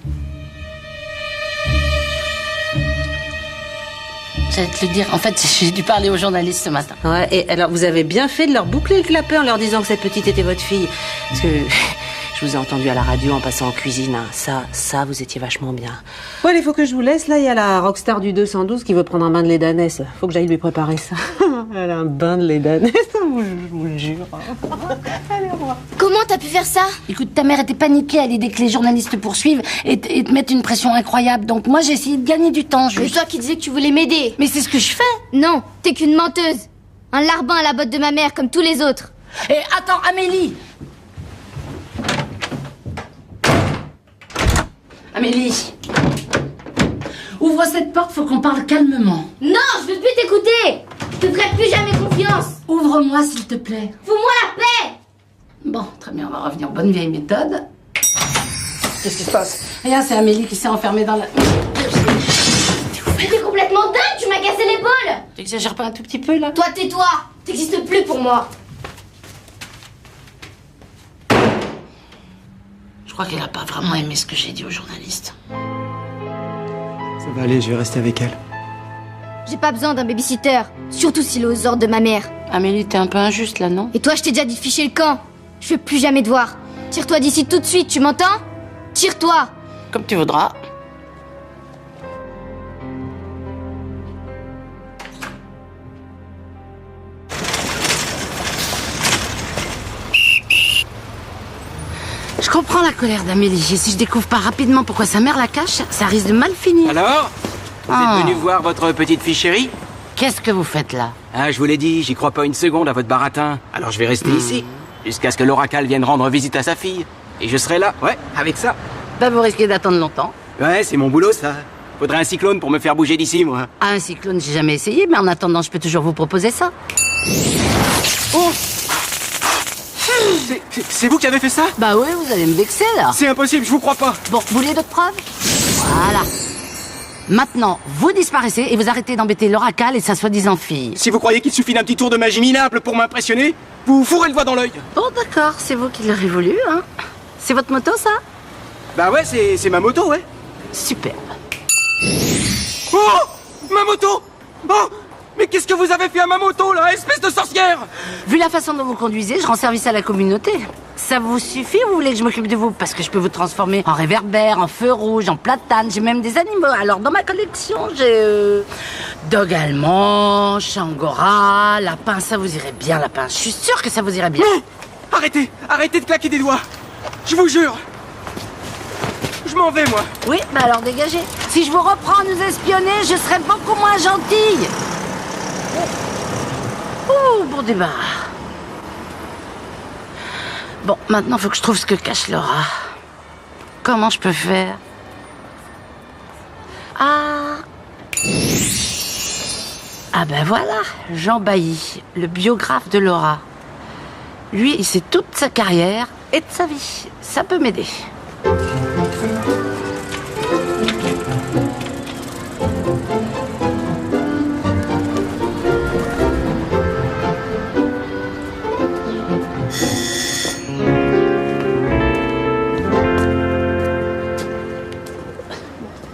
J'allais te le dire, en fait, j'ai dû parler aux journalistes ce matin. Ouais, et alors, vous avez bien fait de leur boucler le clapet en leur disant que cette petite était votre fille. Parce que je vous ai entendu à la radio en passant en cuisine, hein. Ça, vous étiez vachement bien. Bon, allez, faut que je vous laisse. Là, il y a la rockstar du 212 qui veut prendre un bain de lait d'ânesse. Faut que j'aille lui préparer ça. Elle a un bain de lait d'ânesse, je vous le jure. Allez, au revoir. Comment t'as pu faire ça? Écoute, ta mère était paniquée à l'idée que les journalistes te poursuivent et te mettent une pression incroyable. Donc moi, j'ai essayé de gagner du temps, C'est toi qui disais que tu voulais m'aider. Mais c'est ce que je fais. Non, t'es qu'une menteuse. Un larbin à la botte de ma mère, comme tous les autres. Et attends, Amélie. Amélie. Ouvre cette porte, faut qu'on parle calmement. Non, je veux plus t'écouter. Je te ferai plus jamais confiance. Ouvre-moi, s'il te plaît. Fous-moi la paix. Bon, très bien, on va revenir aux bonnes vieilles méthodes. Qu'est-ce qui se passe? Rien, c'est Amélie qui s'est enfermée dans la... Mais t'es complètement dingue, tu m'as cassé l'épaule. T'exagères pas un tout petit peu, là? Toi, tais-toi. T'existes plus pour moi. Je crois qu'elle a pas vraiment aimé ce que j'ai dit aux journalistes. Ça va aller, je vais rester avec elle. J'ai pas besoin d'un babysitter, surtout s'il est aux ordres de ma mère. Amélie, t'es un peu injuste, là, non? Et toi, je t'ai déjà dit de ficher le camp. Je veux plus jamais te voir. Tire-toi d'ici tout de suite, tu m'entends? Tire-toi. Comme tu voudras. Je comprends la colère d'Amélie. Et si je découvre pas rapidement pourquoi sa mère la cache, ça risque de mal finir. Alors? Vous êtes venu voir votre petite fille chérie? Qu'est-ce que vous faites là? Ah, je vous l'ai dit, j'y crois pas une seconde à votre baratin. Alors je vais rester ici, jusqu'à ce que l'oracal vienne rendre visite à sa fille. Et je serai là, ouais, avec ça. Bah vous risquez d'attendre longtemps. Ouais, c'est mon boulot ça. Faudrait un cyclone pour me faire bouger d'ici, moi. Ah, un cyclone, j'ai jamais essayé, mais en attendant, je peux toujours vous proposer ça. Oh! C'est vous qui avez fait ça? Bah oui, vous allez me vexer là. C'est impossible, je vous crois pas. Bon, vous voulez d'autres preuves? Voilà. Maintenant, vous disparaissez et vous arrêtez d'embêter l'oracal et sa soi-disant fille. Si vous croyez qu'il suffit d'un petit tour de magie minable pour m'impressionner, vous fourrez le doigt dans l'œil. Bon, d'accord, c'est vous qui l'aurez voulu, hein. C'est votre moto, ça? Bah ouais, c'est ma moto, ouais. Superbe. Oh! Ma moto! Oh! Mais qu'est-ce que vous avez fait à ma moto, là, espèce de sorcière? Vu la façon dont vous conduisez, je rends service à la communauté. Ça vous suffit ou vous voulez que je m'occupe de vous? Parce que je peux vous transformer en réverbère, en feu rouge, en platane. J'ai même des animaux. Alors, dans ma collection, j'ai... dog allemand, angora, lapin. Ça vous irait bien, lapin. Je suis sûre que ça vous irait bien. Non! Arrêtez! Arrêtez de claquer des doigts! Je vous jure! Je m'en vais, moi! Oui, bah alors dégagez. Si je vous reprends à nous espionner, je serai beaucoup moins gentille. Ouh, bon débarras. Bon, maintenant, faut que je trouve ce que cache Laura. Comment je peux faire? Ah ben voilà, Jean Bailly, le biographe de Laura. Lui, il sait toute sa carrière et de sa vie. Ça peut m'aider.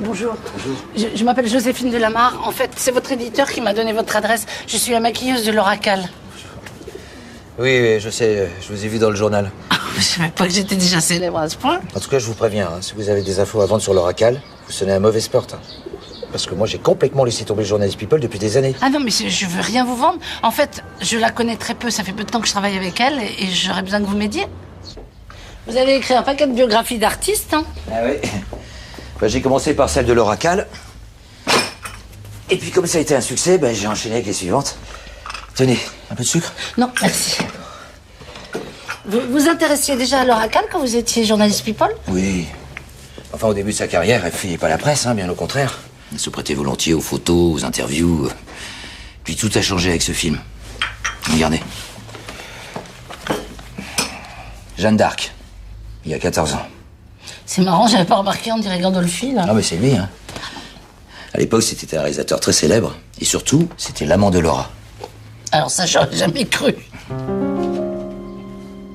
Bonjour. Bonjour. Je m'appelle Joséphine Delamarre. En fait, c'est votre éditeur qui m'a donné votre adresse. Je suis la maquilleuse de l'oracal. Oui, je sais, je vous ai vu dans le journal. Je savais pas que j'étais déjà célèbre à ce point. En tout cas, je vous préviens, hein, si vous avez des infos à vendre sur l'oracal, vous sonnez à mauvaise porte. Hein. Parce que moi, j'ai complètement laissé tomber le Journalist People depuis des années. Ah non, mais je veux rien vous vendre. En fait, je la connais très peu. Ça fait peu de temps que je travaille avec elle et j'aurais besoin que vous m'aidiez. Vous avez écrit un paquet de biographies d'artistes, hein? Ah oui. Ben, j'ai commencé par celle de l'oracal. Et puis, comme ça a été un succès, ben, j'ai enchaîné avec les suivantes. Tenez, un peu de sucre? Non, merci. Vous vous intéressiez déjà à l'Oracal quand vous étiez journaliste People? Oui. Enfin, au début de sa carrière, elle fuyait pas la presse, hein, bien au contraire. Elle se prêtait volontiers aux photos, aux interviews. Puis tout a changé avec ce film. Regardez. Jeanne d'Arc, il y a 14 ans. C'est marrant, j'avais pas remarqué, on dirait Gandolfi, là. Ah, mais c'est lui, hein. À l'époque, c'était un réalisateur très célèbre. Et surtout, c'était l'amant de Laura. Alors ça, j'aurais jamais cru.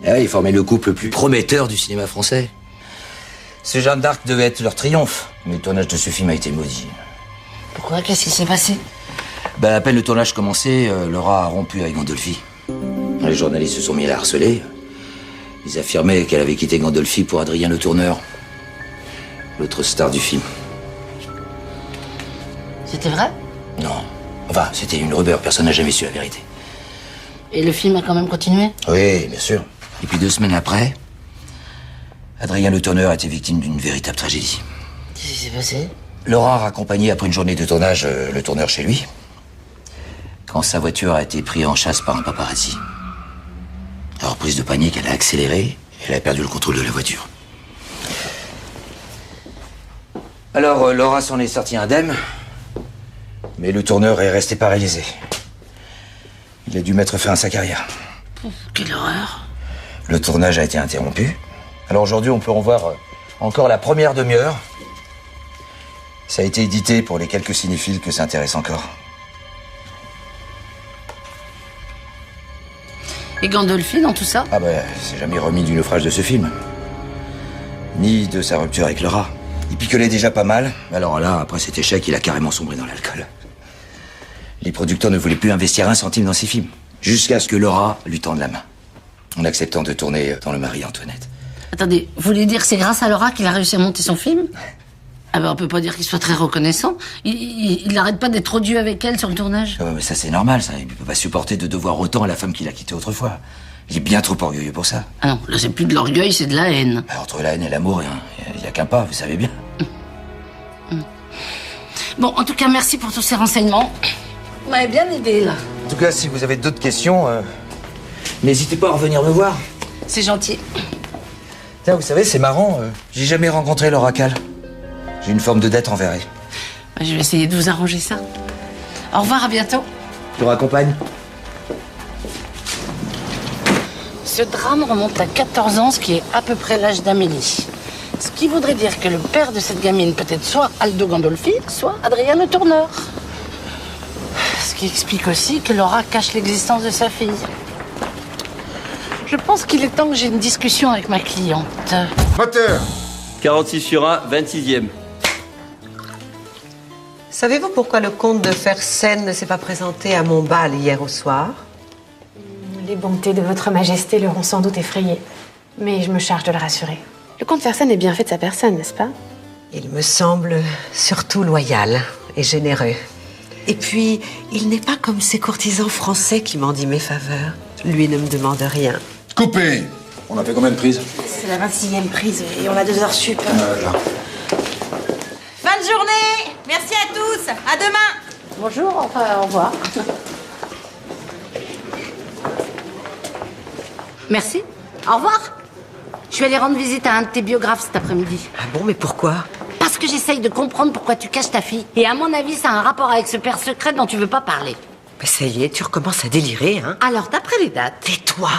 Et ouais, ils formaient le couple le plus prometteur du cinéma français. Ce Jeanne d'Arc devait être leur triomphe. Mais le tournage de ce film a été maudit. Pourquoi? Qu'est-ce qui s'est passé? Ben, à peine le tournage commencé, Laura a rompu avec Gandolfi. Les journalistes se sont mis à la harceler. Ils affirmaient qu'elle avait quitté Gandolfi pour Adrien Le Tourneur, l'autre star du film. C'était vrai? Non. Enfin, c'était une rumeur, personne n'a jamais su la vérité. Et le film a quand même continué? Oui, bien sûr. Et puis 2 semaines après, Adrien Le Tourneur a été victime d'une véritable tragédie. Qu'est-ce qui s'est passé? Laura a raccompagné après une journée de tournage Le Tourneur chez lui, quand sa voiture a été prise en chasse par un paparazzi. Alors, prise de panique, elle a accéléré et elle a perdu le contrôle de la voiture. Alors, Laura s'en est sortie indemne, mais Le Tourneur est resté paralysé. Il a dû mettre fin à sa carrière. Quelle horreur. Le tournage a été interrompu. Alors aujourd'hui, on peut en voir encore la première demi-heure. Ça a été édité pour les quelques cinéphiles que ça intéresse encore. Et Gandolfi dans tout ça? Ah ben, c'est jamais remis du naufrage de ce film. Ni de sa rupture avec Laura. Il picolait déjà pas mal. Alors là, après cet échec, il a carrément sombré dans l'alcool. Les producteurs ne voulaient plus investir un centime dans ses films. Jusqu'à ce que Laura lui tende la main. En acceptant de tourner dans Le Marie-Antoinette. Attendez, vous voulez dire que c'est grâce à Laura qu'il a réussi à monter son film? Ah ben on peut pas dire qu'il soit très reconnaissant. Il n'arrête pas d'être odieux avec elle sur le tournage. Ah ouais, mais ça c'est normal, ça. Il peut pas supporter de devoir autant à la femme qu'il a quittée autrefois. Il est bien trop orgueilleux pour ça. Ah non, là c'est plus de l'orgueil, c'est de la haine. Bah, entre la haine et l'amour, il y a qu'un pas, vous savez bien. Bon, en tout cas, merci pour tous ces renseignements. Vous m'avez bien aidé, là. En tout cas, si vous avez d'autres questions, n'hésitez pas à revenir me voir. C'est gentil. Tiens, vous savez, c'est marrant, j'ai jamais rencontré l'Oracal. J'ai une forme de dette envers elle. Je vais essayer de vous arranger ça. Au revoir, à bientôt. Je vous raccompagne. Ce drame remonte à 14 ans, ce qui est à peu près l'âge d'Amélie. Ce qui voudrait dire que le père de cette gamine peut être soit Aldo Gandolfi, soit Adrien Le Tourneur. Ce qui explique aussi que Laura cache l'existence de sa fille. Je pense qu'il est temps que j'ai une discussion avec ma cliente. Moteur 46 sur 1, 26e. Savez-vous pourquoi le comte de Fersen ne s'est pas présenté à mon bal hier au soir? Les bontés de votre majesté l'auront sans doute effrayé. Mais je me charge de le rassurer. Le comte Fersen est bien fait de sa personne, n'est-ce pas? Il me semble surtout loyal et généreux. Et puis, il n'est pas comme ces courtisans français qui mendient mes faveurs. Lui ne me demande rien. Coupé. On a fait combien de prises? C'est la 26e prise et on a 2 heures sup. Là. Fin de journée. Merci à tous. À demain. Bonjour, enfin, au revoir. Merci. Au revoir. Je suis allée rendre visite à un de tes biographes cet après-midi. Ah bon, mais pourquoi? Parce que j'essaye de comprendre pourquoi tu caches ta fille. Et à mon avis, ça a un rapport avec ce père secret dont tu veux pas parler. Mais ça y est, tu recommences à délirer, hein? Alors, d'après les dates... Tais-toi!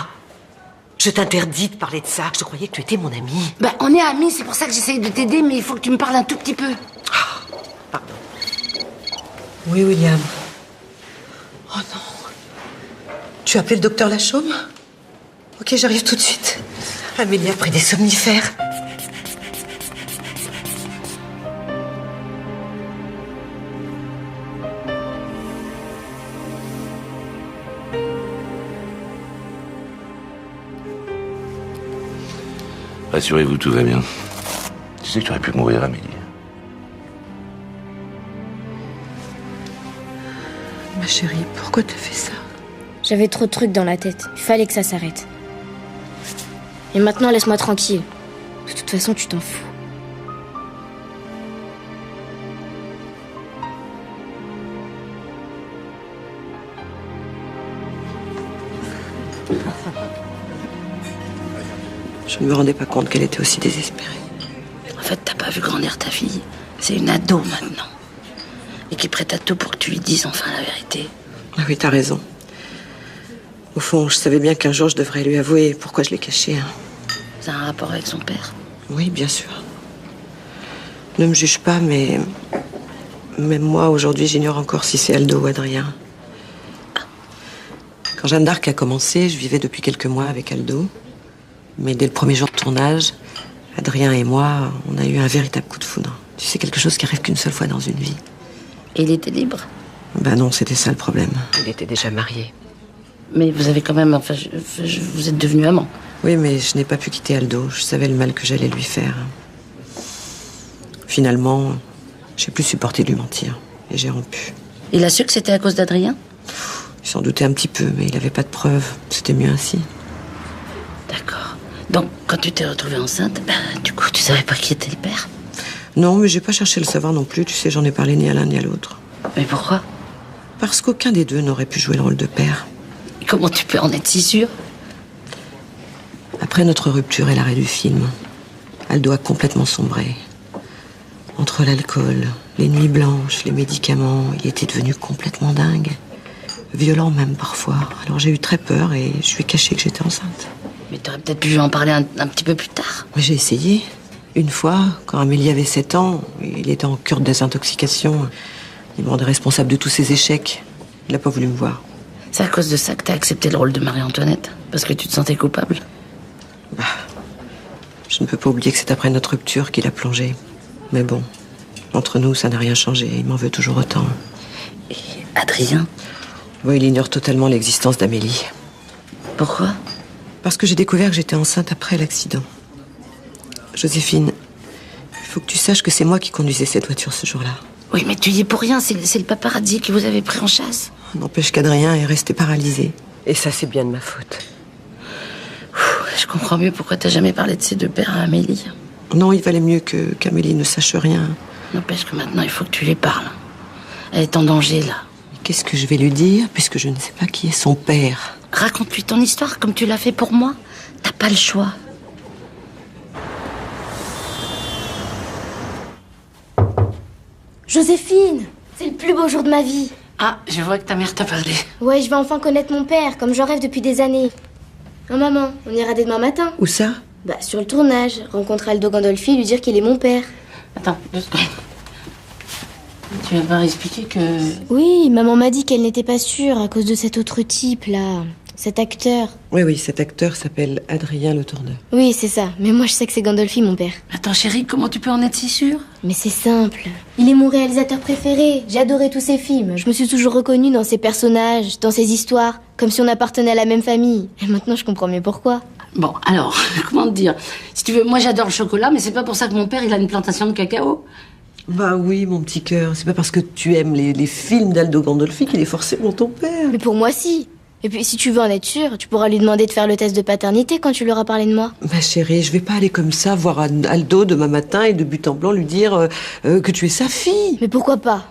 Je t'interdis de parler de ça. Je croyais que tu étais mon ami. Ben, on est amis, c'est pour ça que j'essaye de t'aider, mais il faut que tu me parles un tout petit peu. Pardon. Oui, William. Oh non. Tu as appelé le docteur Lachaume? Ok, j'arrive tout de suite. Amélie a pris des somnifères. Rassurez-vous, tout va bien. Tu sais que tu aurais pu mourir, Amélie. Ma chérie, pourquoi tu fais ça? J'avais trop de trucs dans la tête. Il fallait que ça s'arrête. Et maintenant, laisse-moi tranquille. De toute façon, tu t'en fous. Je ne me rendais pas compte qu'elle était aussi désespérée. En fait, t'as pas vu grandir ta fille. C'est une ado maintenant. Et qui est prête à tout pour que tu lui dises enfin la vérité. Ah oui, t'as raison. Au fond, je savais bien qu'un jour je devrais lui avouer pourquoi je l'ai caché. Ça a un rapport avec son père? Oui, bien sûr. Ne me juge pas, mais... Même moi, aujourd'hui, j'ignore encore si c'est Aldo ou Adrien. Quand Jeanne d'Arc a commencé, je vivais depuis quelques mois avec Aldo. Mais dès le premier jour de tournage, Adrien et moi, on a eu un véritable coup de foudre. Tu sais, quelque chose qui arrive qu'une seule fois dans une vie. Et il était libre? Ben non, c'était ça le problème. Il était déjà marié. Mais vous avez quand même... Enfin, vous êtes devenus amants. Oui, mais je n'ai pas pu quitter Aldo. Je savais le mal que j'allais lui faire. Finalement, j'ai plus supporté de lui mentir. Et j'ai rompu. Il a su que c'était à cause d'Adrien? Il s'en doutait un petit peu, mais il n'avait pas de preuves. C'était mieux ainsi. D'accord. Donc, quand tu t'es retrouvée enceinte, du coup, tu savais pas qui était le père? Non, mais j'ai pas cherché à le savoir non plus. Tu sais, j'en ai parlé ni à l'un ni à l'autre. Mais pourquoi? Parce qu'aucun des deux n'aurait pu jouer le rôle de père. Et comment tu peux en être si sûre? Après notre rupture et l'arrêt du film, Aldo a complètement sombré. Entre l'alcool, les nuits blanches, les médicaments, il était devenu complètement dingue. Violent même parfois. Alors j'ai eu très peur et je lui ai caché que j'étais enceinte. Mais t'aurais peut-être pu en parler un petit peu plus tard. Mais j'ai essayé. Une fois, quand Amélie avait 7 ans, il était en cure de désintoxication. Il me rendait responsable de tous ses échecs. Il n'a pas voulu me voir. C'est à cause de ça que t'as accepté le rôle de Marie-Antoinette? Parce que tu te sentais coupable? Je ne peux pas oublier que c'est après notre rupture qu'il a plongé. Mais bon, entre nous, ça n'a rien changé. Il m'en veut toujours autant. Et Adrien? Oui, il ignore totalement l'existence d'Amélie. Pourquoi? Parce que j'ai découvert que j'étais enceinte après l'accident. Joséphine, il faut que tu saches que c'est moi qui conduisais cette voiture ce jour-là. Oui, mais tu y es pour rien. C'est le paparazzi qui vous avait pris en chasse. N'empêche qu'Adrien est resté paralysé. Et ça, c'est bien de ma faute. Je comprends mieux pourquoi t'as jamais parlé de ces deux pères à Amélie. Non, il valait mieux qu'Amélie ne sache rien. N'empêche que maintenant, il faut que tu lui parles. Elle est en danger, là. Qu'est-ce que je vais lui dire, puisque je ne sais pas qui est son père? Raconte-lui ton histoire comme tu l'as fait pour moi. T'as pas le choix. Joséphine, c'est le plus beau jour de ma vie. Ah, je vois que ta mère t'a parlé. Ouais, je vais enfin connaître mon père, comme j'en rêve depuis des années. Oh maman, on ira dès demain matin. Où ça? Bah, sur le tournage. Rencontrer Aldo Gandolfi, lui dire qu'il est mon père. Attends, 2 secondes. Tu vas pas expliquer que... Oui, maman m'a dit qu'elle n'était pas sûre à cause de cet autre type, là. Cet acteur. Oui, cet acteur s'appelle Adrien Le Tourneur. Oui, c'est ça. Mais moi, je sais que c'est Gandolfi, mon père. Attends, chérie, comment tu peux en être si sûre? Mais c'est simple. Il est mon réalisateur préféré. J'ai adoré tous ses films. Je me suis toujours reconnue dans ses personnages, dans ses histoires, comme si on appartenait à la même famille. Et maintenant, je comprends mieux pourquoi. Bon, alors, comment te dire? Si tu veux, moi j'adore le chocolat, mais c'est pas pour ça que mon père, il a une plantation de cacao. Bah oui, mon petit cœur. C'est pas parce que tu aimes les films d'Aldo Gandolfi qu'il est forcément ton père. Mais pour moi, si. Et puis, si tu veux en être sûre, tu pourras lui demander de faire le test de paternité quand tu lui auras parlé de moi. Ma chérie, je vais pas aller comme ça voir Aldo demain matin et de but en blanc lui dire que tu es sa fille. Mais pourquoi pas?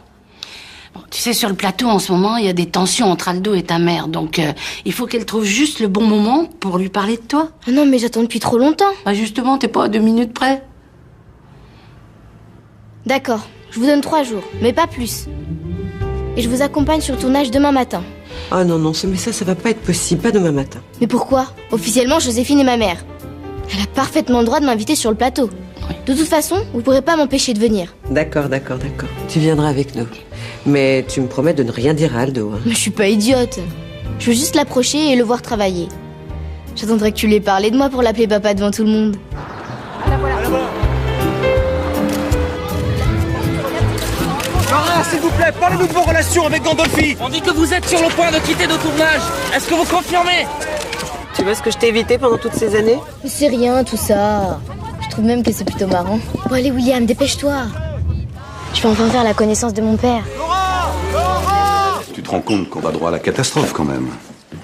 Bon, tu sais, sur le plateau, en ce moment, il y a des tensions entre Aldo et ta mère. Donc, il faut qu'elle trouve juste le bon moment pour lui parler de toi. Ah non, mais j'attends depuis trop longtemps. Bah justement, t'es pas à 2 minutes près. D'accord, je vous donne 3 jours, mais pas plus. Et je vous accompagne sur le tournage demain matin. Ah non, mais ça va pas être possible, pas demain matin. Mais pourquoi? Officiellement, Joséphine est ma mère. Elle a parfaitement le droit de m'inviter sur le plateau. Oui. De toute façon, vous pourrez pas m'empêcher de venir. D'accord. Tu viendras avec nous. Mais tu me promets de ne rien dire à Aldo. Hein. Mais je suis pas idiote. Je veux juste l'approcher et le voir travailler. J'attendrai que tu lui aies parlé de moi pour l'appeler papa devant tout le monde. Lara, s'il vous plaît, parlez-nous de vos relations avec Gandolfi. On dit que vous êtes sur le point de quitter le tournage. Est-ce que vous confirmez? Tu vois ce que je t'ai évité pendant toutes ces années? Mais c'est rien, tout ça. Je trouve même que c'est plutôt marrant. Bon, allez, William, dépêche-toi. Je vais enfin faire la connaissance de mon père. Tu te rends compte qu'on va droit à la catastrophe, quand même.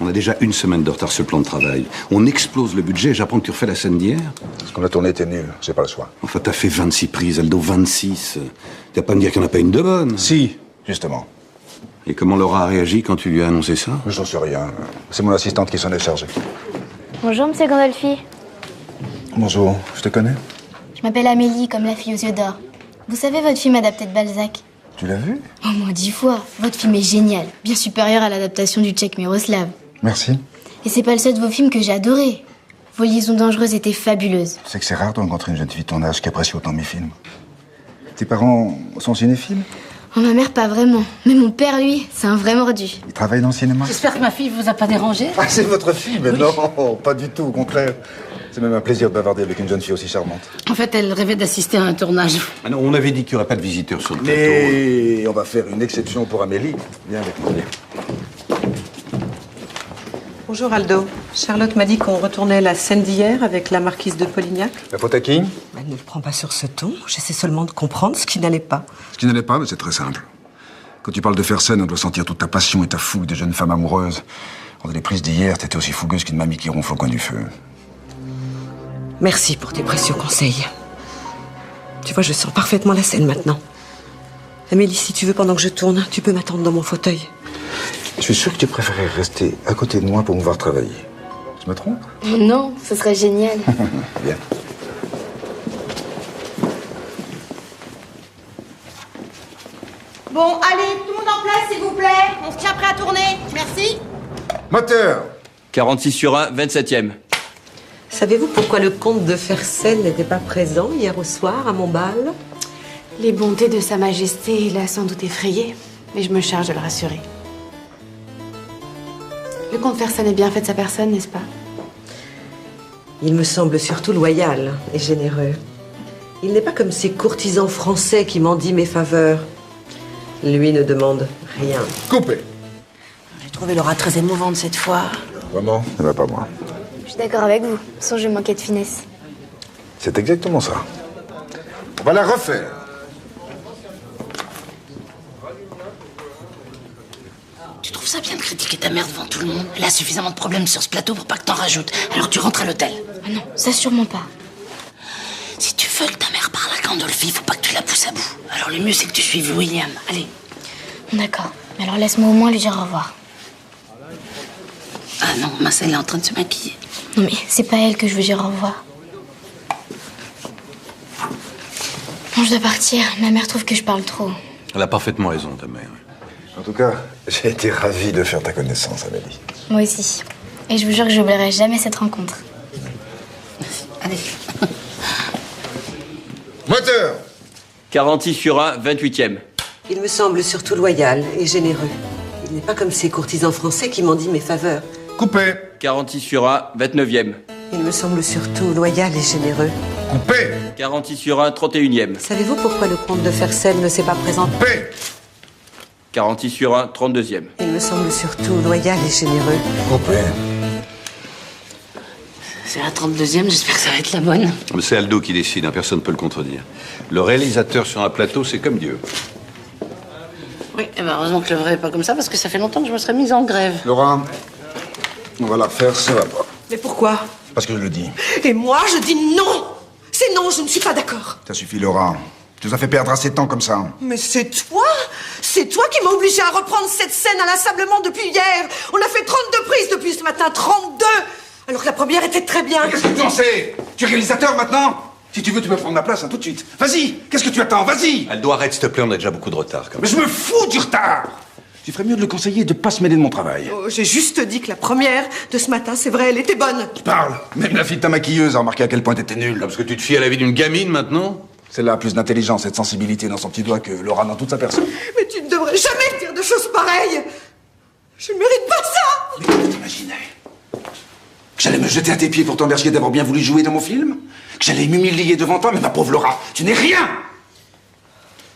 On a déjà 1 semaine de retard sur le plan de travail. On explose le budget, j'apprends que tu refais la scène d'hier. Parce qu'on a tourné était nul, j'ai pas le choix. Enfin, t'as fait 26 prises, Aldo, 26. Tu vas pas me dire qu'il n'y en a pas une de bonne. Si, justement. Et comment Laura a réagi quand tu lui as annoncé ça? J'en sais rien. C'est mon assistante qui s'en est chargée. Bonjour, monsieur Gandolfi. Bonjour, je te connais? Je m'appelle Amélie, comme la fille aux yeux d'or. Vous savez votre film adapté de Balzac? Tu l'as vu? Au moins 10 fois. Votre film est génial, bien supérieur à l'adaptation du Tchèque Miroslav. Merci. Et c'est pas le seul de vos films que j'ai adoré. Vos liaisons dangereuses étaient fabuleuses. Tu sais que c'est rare de rencontrer une jeune fille de ton âge qui apprécie autant mes films. Tes parents sont cinéphiles? Oh, ma mère, pas vraiment. Mais mon père, lui, c'est un vrai mordu. Ils travaillent dans le cinéma? J'espère que ma fille vous a pas dérangé. Ah, c'est votre fille? Mais non, pas du tout, au contraire. C'est même un plaisir de bavarder avec une jeune fille aussi charmante. En fait, elle rêvait d'assister à un tournage. Ah non, on avait dit qu'il n'y aurait pas de visiteurs sur le plateau. Mais on va faire une exception pour Amélie. Viens avec moi. Bonjour Aldo. Charlotte m'a dit qu'on retournait la scène d'hier avec la marquise de Polignac. La faute à qui? Elle ne le prend pas sur ce ton. J'essaie seulement de comprendre ce qui n'allait pas. Ce qui n'allait pas, mais c'est très simple. Quand tu parles de faire scène, on doit sentir toute ta passion et ta fougue de jeune femme amoureuse. Dans les prises d'hier, t'étais aussi fougueuse qu'une mamie qui ronfle au coin du feu. Merci pour tes précieux conseils. Tu vois, je sens parfaitement la scène maintenant. Amélie, si tu veux, pendant que je tourne, tu peux m'attendre dans mon fauteuil. Je suis sûr que tu préférerais rester à côté de moi pour me voir travailler. Je me trompe? Non, ce serait génial. Bien. Bon, allez, tout le monde en place, s'il vous plaît. On se tient prêt à tourner. Merci. Moteur! 46 sur 1, 27e. Savez-vous pourquoi le comte de Fersen n'était pas présent hier au soir à mon bal? Les bontés de Sa Majesté l'a sans doute effrayé, mais je me charge de le rassurer. Le comte Fersen est bien fait de sa personne, n'est-ce pas? Il me semble surtout loyal et généreux. Il n'est pas comme ces courtisans français qui mendient mes faveurs. Lui ne demande rien. Coupé! J'ai trouvé Laura très émouvante cette fois. Vraiment? Eh ben, pas moi. Je suis d'accord avec vous, sans je manquais de finesse. C'est exactement ça. On va la refaire. Tu trouves ça bien de critiquer ta mère devant tout le monde? Elle a suffisamment de problèmes sur ce plateau pour pas que t'en rajoutes. Alors tu rentres à l'hôtel. Ah non, ça sûrement pas. Si tu veux que ta mère parle à Gandolfi, faut pas que tu la pousses à bout. Alors le mieux c'est que tu suives William. Allez. D'accord, mais alors laisse-moi au moins lui dire au revoir. Ah non, mince, elle est en train de se maquiller. Non mais c'est pas elle que je veux dire au revoir. Bon, je dois partir. Ma mère trouve que je parle trop. Elle a parfaitement raison, ta mère. En tout cas, j'ai été ravi de faire ta connaissance, Amélie. Moi aussi. Et je vous jure que j'oublierai jamais cette rencontre. Allez. Moteur! 46 sur 1, 28e. Il me semble surtout loyal et généreux. Il n'est pas comme ces courtisans français qui mendient mes faveurs. Coupé! 46 sur 1, 29e. Il me semble surtout loyal et généreux. Coupé! 46 sur 1, 31e. Savez-vous pourquoi le comte de Fersen ne s'est pas présenté? Coupé! 46 sur 1, 32e. Il me semble surtout loyal et généreux. Coupé! C'est la 32e, j'espère que ça va être la bonne. C'est Aldo qui décide, hein, personne ne peut le contredire. Le réalisateur sur un plateau, c'est comme Dieu. Oui, et ben heureusement que le vrai est pas comme ça, parce que ça fait longtemps que je me serais mise en grève. Laura, on va la refaire, ça va pas. Mais pourquoi? Parce que je le dis. Et moi, je dis non! C'est non, je ne suis pas d'accord. Ça suffit, Laura. Tu nous as fait perdre assez de temps comme ça. Mais c'est toi? C'est toi qui m'as obligé à reprendre cette scène inlassablement depuis hier. On a fait 32 prises depuis ce matin, 32! Alors que la première était très bien. Qu'est-ce que tu en sais? Tu es réalisateur maintenant? Si tu veux, tu peux prendre ma place, hein, tout de suite. Vas-y! Qu'est-ce que tu attends? Vas-y! Aldo, arrête, s'il te plaît, on a déjà beaucoup de retard, quand même. Mais je me fous du retard! Tu ferais mieux de le conseiller et de pas se mêler de mon travail. Oh, j'ai juste dit que la première de ce matin, c'est vrai, elle était bonne. Tu parles. Même la fille de ta maquilleuse a remarqué à quel point t'étais nulle. Parce que tu te fies à la vie d'une gamine, maintenant? Celle-là a plus d'intelligence et de sensibilité dans son petit doigt que Laura dans toute sa personne. Mais tu ne devrais jamais dire de choses pareilles. Je ne mérite pas ça. Mais comment t'imaginais? Que j'allais me jeter à tes pieds pour t'en remercier d'avoir bien voulu jouer dans mon film? Que j'allais m'humilier devant toi? Mais ma pauvre Laura, tu n'es rien!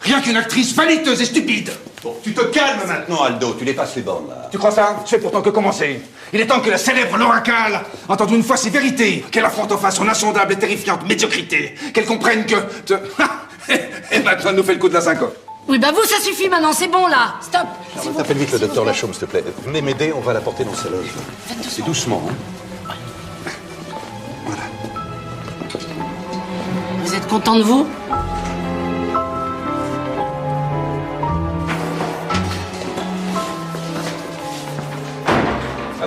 Rien qu'une actrice vaniteuse et stupide! Bon, tu te calmes maintenant, Aldo, tu dépasses les bornes, là. Tu crois ça? Je fais pourtant que commencer. Il est temps que la célèbre Laura Kahl entende une fois ses vérités, qu'elle affronte en face son insondable et terrifiante médiocrité, qu'elle comprenne que... Et maintenant, elle nous fait le coup de la syncope. Oui, bah vous, ça suffit maintenant, c'est bon là. Stop. T'appelles vite le docteur Lachaume, s'il te plaît. Venez m'aider, on va la porter dans sa loge. C'est doucement, hein. Vous êtes content de vous?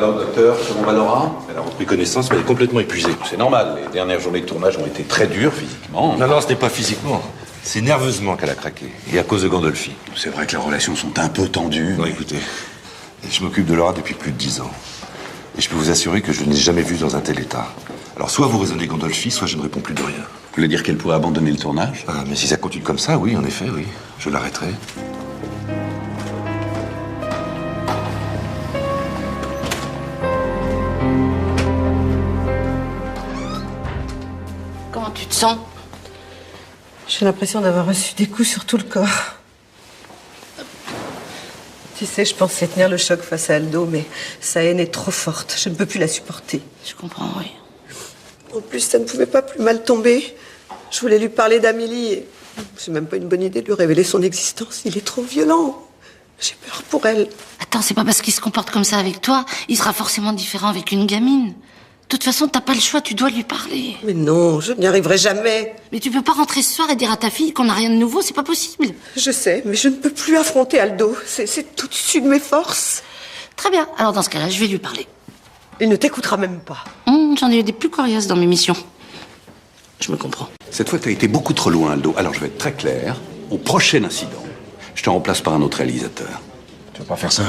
Alors, docteur, comment va Laura? Elle a repris connaissance, mais elle est complètement épuisée. C'est normal, les dernières journées de tournage ont été très dures physiquement. Non, ce n'est pas physiquement. C'est nerveusement qu'elle a craqué. Et à cause de Gandolfi. C'est vrai que les relations sont un peu tendues. Non, écoutez, je m'occupe de Laura depuis plus de 10 ans. Et je peux vous assurer que je ne l'ai jamais vue dans un tel état. Alors, soit vous raisonnez Gandolfi, soit je ne réponds plus de rien. Vous voulez dire qu'elle pourrait abandonner le tournage? Ah, mais si ça continue comme ça, oui, en effet, oui. Je l'arrêterai. Comment tu te sens? J'ai l'impression d'avoir reçu des coups sur tout le corps. Tu sais, je pensais tenir le choc face à Aldo, mais sa haine est trop forte. Je ne peux plus la supporter. Je comprends, oui. En plus, ça ne pouvait pas plus mal tomber. Je voulais lui parler d'Amélie et c'est même pas une bonne idée de lui révéler son existence. Il est trop violent. J'ai peur pour elle. Attends, c'est pas parce qu'il se comporte comme ça avec toi, il sera forcément différent avec une gamine. De toute façon, t'as pas le choix, tu dois lui parler. Mais non, je n'y arriverai jamais. Mais tu peux pas rentrer ce soir et dire à ta fille qu'on n'a rien de nouveau, c'est pas possible. Je sais, mais je ne peux plus affronter Aldo. C'est au-dessus de mes forces. Très bien, alors dans ce cas-là, je vais lui parler. Il ne t'écoutera même pas. J'en ai eu des plus coriaces dans mes missions. Je me comprends. Cette fois, t'as été beaucoup trop loin, Aldo. Alors, je vais être très clair. Au prochain incident, je te remplace par un autre réalisateur. Tu vas pas faire ça?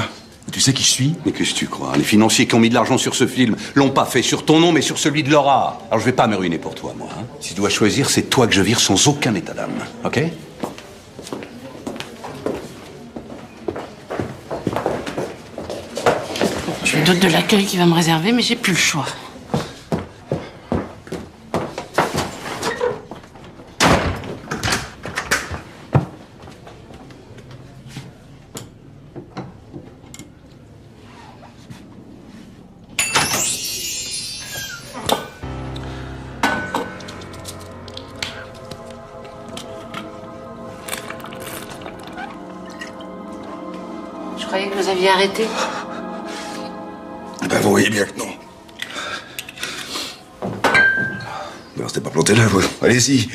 Tu sais qui je suis? Mais qu'est-ce que tu crois? Les financiers qui ont mis de l'argent sur ce film l'ont pas fait sur ton nom, mais sur celui de Laura. Alors, je vais pas me ruiner pour toi, moi. Hein. Si tu dois choisir, c'est toi que je vire sans aucun état d'âme. OK? Je me doute de l'accueil qu'il va me réserver, mais j'ai plus le choix. Je croyais que vous aviez arrêté. Ben, vous voyez bien que non. Ben, c'était pas planté là, vous. Allez-y.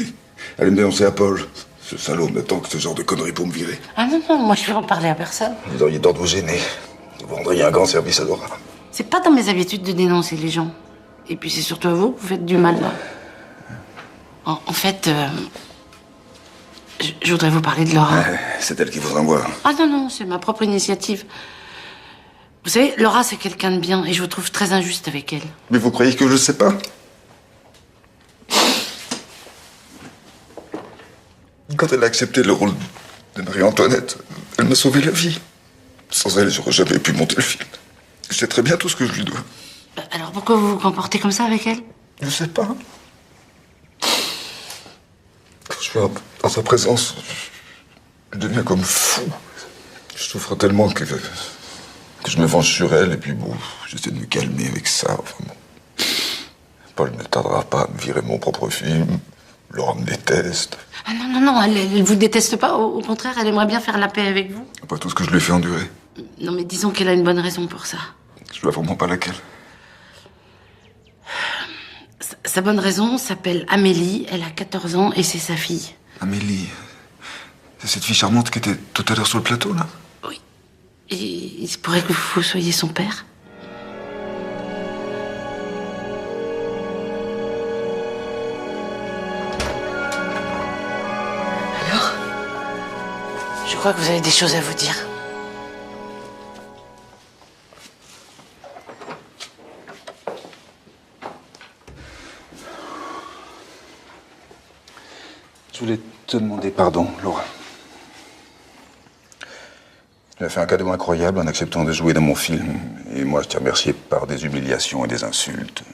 Allez me dénoncer à Paul. Ce salaud n'attend que ce genre de conneries pour me virer. Ah non, moi je vais en parler à personne. Vous auriez tort de vous gêner. Vous rendriez un grand service à Laura. C'est pas dans mes habitudes de dénoncer les gens. Et puis c'est surtout à vous que vous faites du mal, là. En fait, je voudrais vous parler de Laura. C'est elle qui vous envoie. Ah non, c'est ma propre initiative. Vous savez, Laura, c'est quelqu'un de bien et je vous trouve très injuste avec elle. Mais vous croyez que je sais pas? Quand elle a accepté le rôle de Marie-Antoinette, elle m'a sauvé la vie. Sans elle, j'aurais jamais pu monter le film. Je sais très bien tout ce que je lui dois. Alors pourquoi vous vous comportez comme ça avec elle? Je sais pas. Quand je suis dans sa présence, je deviens comme fou. Je souffre tellement que je me venge sur elle et puis bon, j'essaie de me calmer avec ça. Enfin bon. Paul ne tardera pas à me virer mon propre film. Laura me déteste. Ah non, elle vous déteste pas. Au contraire, elle aimerait bien faire la paix avec vous. Pas tout ce que je lui ai fait endurer. Non, mais disons qu'elle a une bonne raison pour ça. Je vois vraiment pas laquelle. Sa bonne raison s'appelle Amélie, elle a 14 ans et c'est sa fille. Amélie, c'est cette fille charmante qui était tout à l'heure sur le plateau, là? Oui. Et il se pourrait que vous soyez son père. Alors? Je crois que vous avez des choses à vous dire. Je voulais te demander pardon, Laura. Tu m'as fait un cadeau incroyable en acceptant de jouer dans mon film. Et moi, je t'ai remercié par des humiliations et des insultes.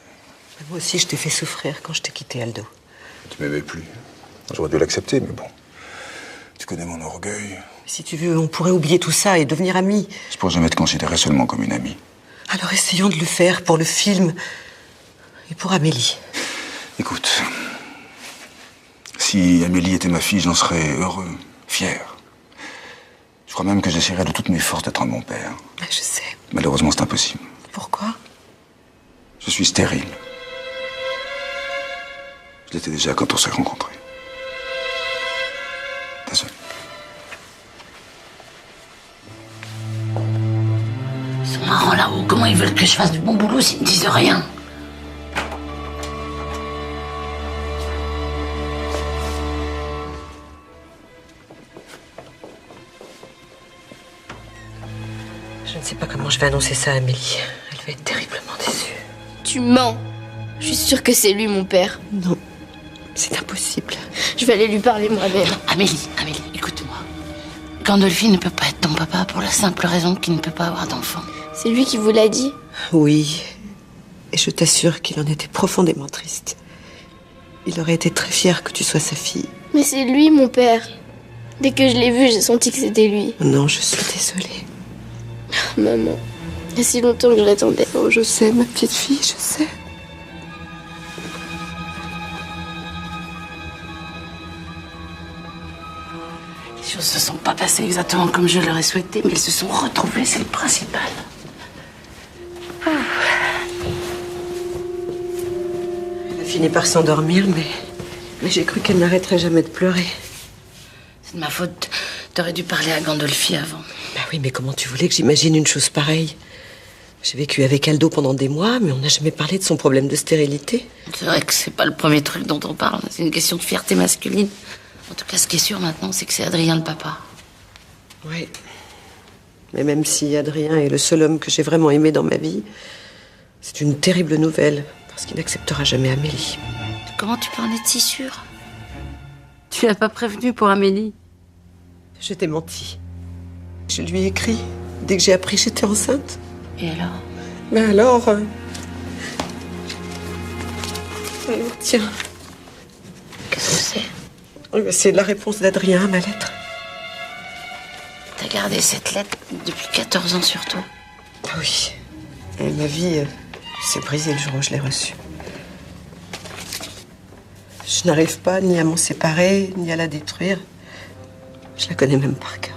Moi aussi, je t'ai fait souffrir quand je t'ai quitté, Aldo. Tu m'aimais plus. J'aurais dû l'accepter, mais bon. Tu connais mon orgueil. Si tu veux, on pourrait oublier tout ça et devenir amis. Je pourrais jamais te considérer seulement comme une amie. Alors essayons de le faire pour le film et pour Amélie. Écoute, si Amélie était ma fille, j'en serais heureux, fier. Je crois même que j'essaierais de toutes mes forces d'être un bon père. Je sais. Malheureusement, c'est impossible. Pourquoi? Je suis stérile. Je l'étais déjà quand on s'est rencontrés. Désolé. Son C'est marrant là-haut, comment ils veulent que je fasse du bon boulot s'ils ne disent rien? Je ne sais pas comment je vais annoncer ça à Amélie. Elle va être terriblement déçue. Tu mens. Je suis sûre que c'est lui, mon père. Non, c'est impossible. Je vais aller lui parler moi-même. Amélie, écoute-moi. Gandolfi ne peut pas être ton papa pour la simple raison qu'il ne peut pas avoir d'enfant. C'est lui qui vous l'a dit? Oui, et je t'assure qu'il en était profondément triste. Il aurait été très fier que tu sois sa fille. Mais c'est lui, mon père. Dès que je l'ai vu, j'ai senti que c'était lui. Non, je suis désolée. Maman, il y a si longtemps que je l'attendais. Oh, je sais, ma petite fille, je sais. Les choses ne se sont pas passées exactement comme je l'aurais souhaité, mais elles se sont retrouvées, c'est le principal. Elle a fini par s'endormir, mais j'ai cru qu'elle n'arrêterait jamais de pleurer. C'est de ma faute. T'aurais dû parler à Gandolfi avant. Bah oui, mais comment tu voulais que j'imagine une chose pareille? J'ai vécu avec Aldo pendant des mois, mais on n'a jamais parlé de son problème de stérilité. C'est vrai que c'est pas le premier truc dont on parle. C'est une question de fierté masculine. En tout cas, ce qui est sûr maintenant, c'est que c'est Adrien le papa. Oui. Mais même si Adrien est le seul homme que j'ai vraiment aimé dans ma vie, c'est une terrible nouvelle, parce qu'il n'acceptera jamais Amélie. Comment tu peux en être si sûre? Tu l'as pas prévenu pour Amélie? Je t'ai menti. Je lui ai écrit dès que j'ai appris que j'étais enceinte. Et alors? Ben alors... Alors, tiens. Qu'est-ce que c'est? C'est la réponse d'Adrien à ma lettre. T'as gardé cette lettre depuis 14 ans surtout? Ah oui. Et ma vie s'est brisée le jour où je l'ai reçue. Je n'arrive pas ni à m'en séparer, ni à la détruire. Je la connais même par cœur.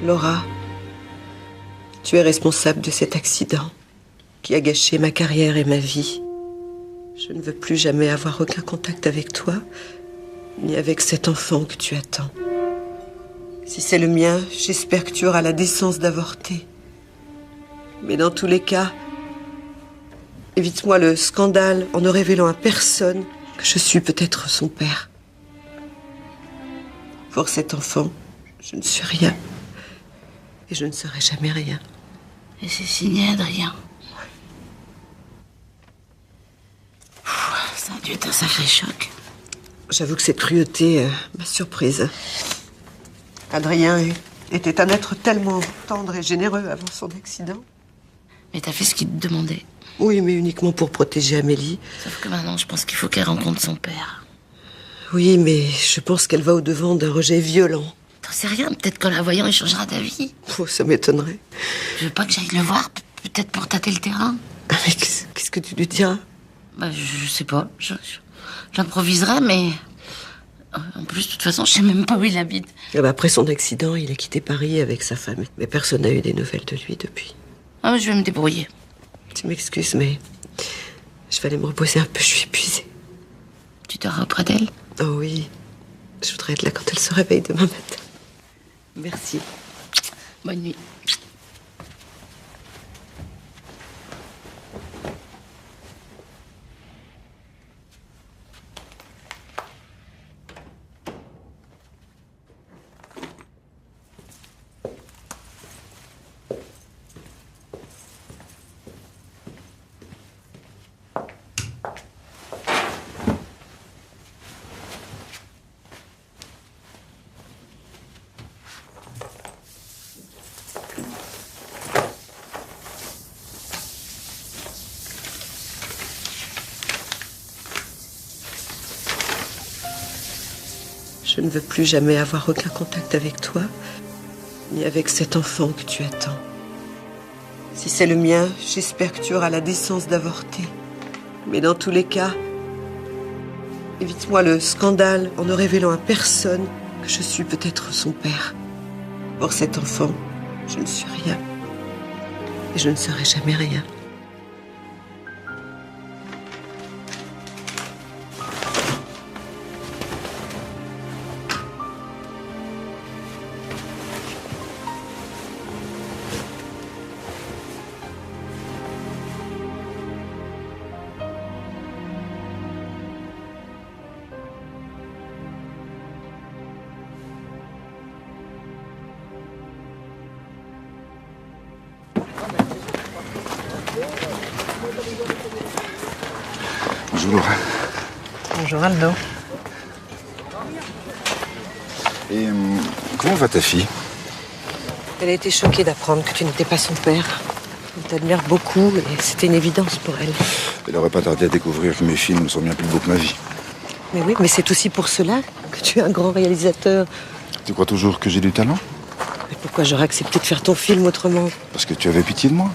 Laura, tu es responsable de cet accident qui a gâché ma carrière et ma vie. Je ne veux plus jamais avoir aucun contact avec toi, ni avec cet enfant que tu attends. Si c'est le mien, j'espère que tu auras la décence d'avorter. Mais dans tous les cas, évite-moi le scandale en ne révélant à personne que je suis peut-être son père. Pour cet enfant, je ne suis rien. Et je ne serai jamais rien. Et c'est signé Adrien. Ça a dû être un sacré choc. J'avoue que cette cruauté m'a surprise. Adrien était un être tellement tendre et généreux avant son accident. Mais t'as fait ce qu'il te demandait. Oui, mais uniquement pour protéger Amélie. Sauf que maintenant, je pense qu'il faut qu'elle rencontre son père. Oui, mais je pense qu'elle va au-devant d'un rejet violent. T'en sais rien, peut-être qu'en la voyant, il changera d'avis. Oh, ça m'étonnerait. Je veux pas que j'aille le voir, peut-être pour tâter le terrain. Ah, mais qu'est-ce que tu lui diras? Bah, je sais pas. J'improviserai, mais... En plus, de toute façon, je sais même pas où il habite. Ah bah, après son accident, il a quitté Paris avec sa femme. Mais personne n'a eu des nouvelles de lui depuis. Ah, mais je vais me débrouiller. Tu m'excuses, mais... je vais aller me reposer un peu, je suis épuisée. Tu dors auprès d'elle? Oh oui. Je voudrais être là quand elle se réveille demain matin. Merci. Bonne nuit. Je ne veux plus jamais avoir aucun contact avec toi, ni avec cet enfant que tu attends. Si c'est le mien, j'espère que tu auras la décence d'avorter. Mais dans tous les cas, évite-moi le scandale en ne révélant à personne que je suis peut-être son père. Pour cet enfant, je ne suis rien. Et je ne serai jamais rien. Bonjour. Bonjour Aldo. Et comment va ta fille? Elle a été choquée d'apprendre que tu n'étais pas son père. Elle t'admire beaucoup et c'était une évidence pour elle. Elle n'aurait pas tardé à découvrir que mes films sont bien plus beaux que ma vie. Mais oui, mais c'est aussi pour cela que tu es un grand réalisateur. Tu crois toujours que j'ai du talent? Mais pourquoi j'aurais accepté de faire ton film autrement? Parce que tu avais pitié de moi.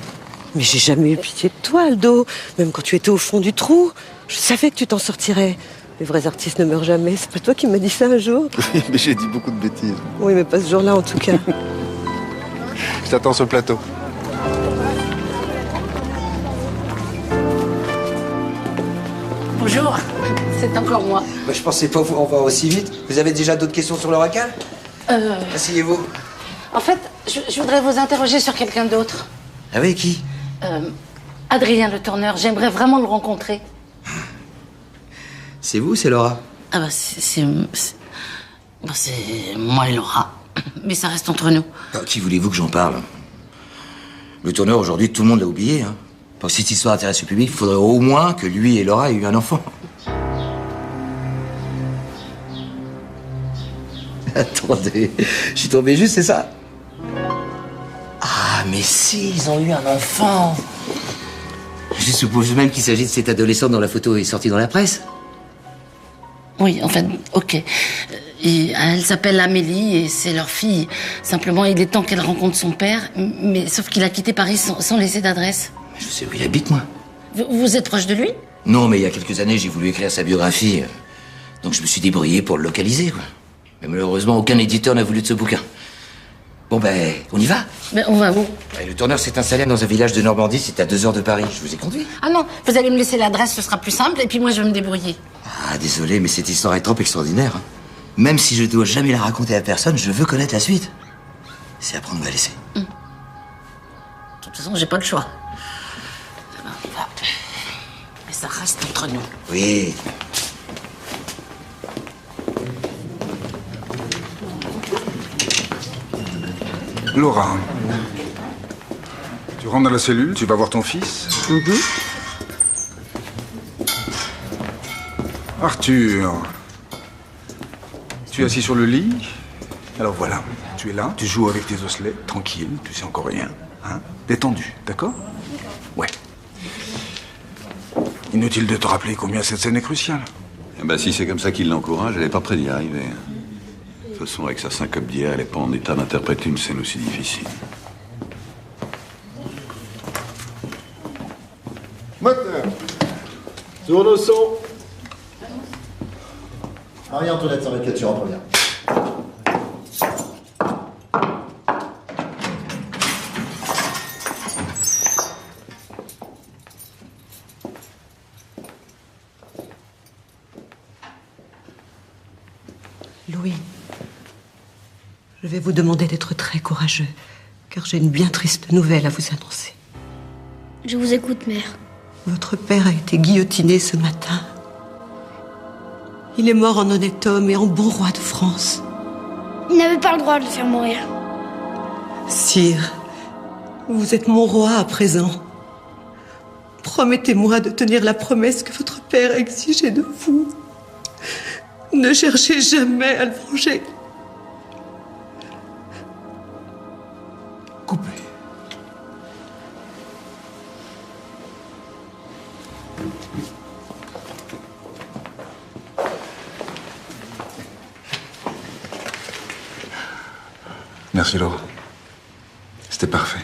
Mais j'ai jamais eu pitié de toi, Aldo. Même quand tu étais au fond du trou, je savais que tu t'en sortirais. Les vrais artistes ne meurent jamais. C'est pas toi qui m'as dit ça un jour? Oui, mais j'ai dit beaucoup de bêtises. Oui, mais pas ce jour-là, en tout cas. Je t'attends sur le plateau. Bonjour, c'est encore moi. Bah, je pensais pas vous revoir aussi vite. Vous avez déjà d'autres questions sur l'oracal? Asseyez-vous. En fait, je voudrais vous interroger sur quelqu'un d'autre. Ah oui, qui? Adrien le tourneur, j'aimerais vraiment le rencontrer. C'est vous ou c'est Laura? Ah bah c'est moi et Laura. Mais ça reste entre nous. Alors, qui voulez-vous que j'en parle? Le tourneur, aujourd'hui, tout le monde l'a oublié. Hein. Pour que cette histoire intéresse le public, il faudrait au moins que lui et Laura aient eu un enfant. Attendez, je suis tombé juste, c'est ça? Ah, mais si, ils ont eu un enfant. Je suppose même qu'il s'agit de cette adolescente dont la photo est sortie dans la presse. Oui, en fait, ok. Et elle s'appelle Amélie et c'est leur fille. Simplement, il est temps qu'elle rencontre son père, mais sauf qu'il a quitté Paris sans laisser d'adresse. Je sais où il habite, moi. Vous êtes proche de lui? Non, mais il y a quelques années, j'ai voulu écrire sa biographie. Donc je me suis débrouillé pour le localiser, quoi. Mais malheureusement, aucun éditeur n'a voulu de ce bouquin. Bon, ben, on y va? Mais on va où? Le tourneur s'est installé dans un village de Normandie, c'est à 2 heures de Paris. Je vous ai conduit. Ah non, vous allez me laisser l'adresse, ce sera plus simple, et puis moi je vais me débrouiller. Ah, désolé, mais cette histoire est trop extraordinaire. Hein. Même si je dois jamais la raconter à personne, je veux connaître la suite. C'est à prendre ou à laisser. De toute façon, j'ai pas le choix. Mais ça reste entre nous. Oui. Laura, tu rentres dans la cellule, tu vas voir ton fils. Arthur, tu es assis sur le lit. Alors voilà, tu es là, tu joues avec tes osselets, tranquille, tu sais encore rien. Hein? Détendu, d'accord? Ouais. Inutile de te rappeler combien cette scène est cruciale. Eh ben, si c'est comme ça qu'il l'encourage, elle n'est pas prête d'y arriver. De toute façon, avec sa syncope d'hier, elle n'est pas en état d'interpréter une scène aussi difficile. Moteur. Tourne au son. Marie-Antoinette sans réclame, tu rentres bien. Louis, je vais vous demander d'être très courageux, car j'ai une bien triste nouvelle à vous annoncer. Je vous écoute, mère. Votre père a été guillotiné ce matin. Il est mort en honnête homme et en bon roi de France. Il n'avait pas le droit de le faire mourir. Sire, vous êtes mon roi à présent. Promettez-moi de tenir la promesse que votre père a exigée de vous. Ne cherchez jamais à le venger. Coupez. Merci, Laura. C'était parfait.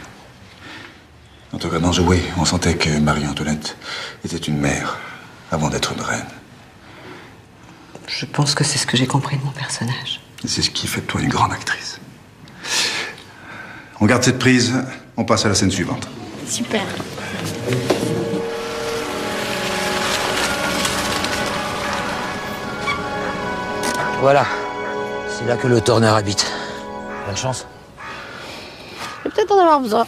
En te regardant jouer, on sentait que Marie-Antoinette était une mère avant d'être une reine. Je pense que c'est ce que j'ai compris de mon personnage. Et c'est ce qui fait de toi une grande actrice. On garde cette prise, on passe à la scène suivante. Super. Voilà. C'est là que le tourneur habite. Bonne chance. Je vais peut-être en avoir besoin.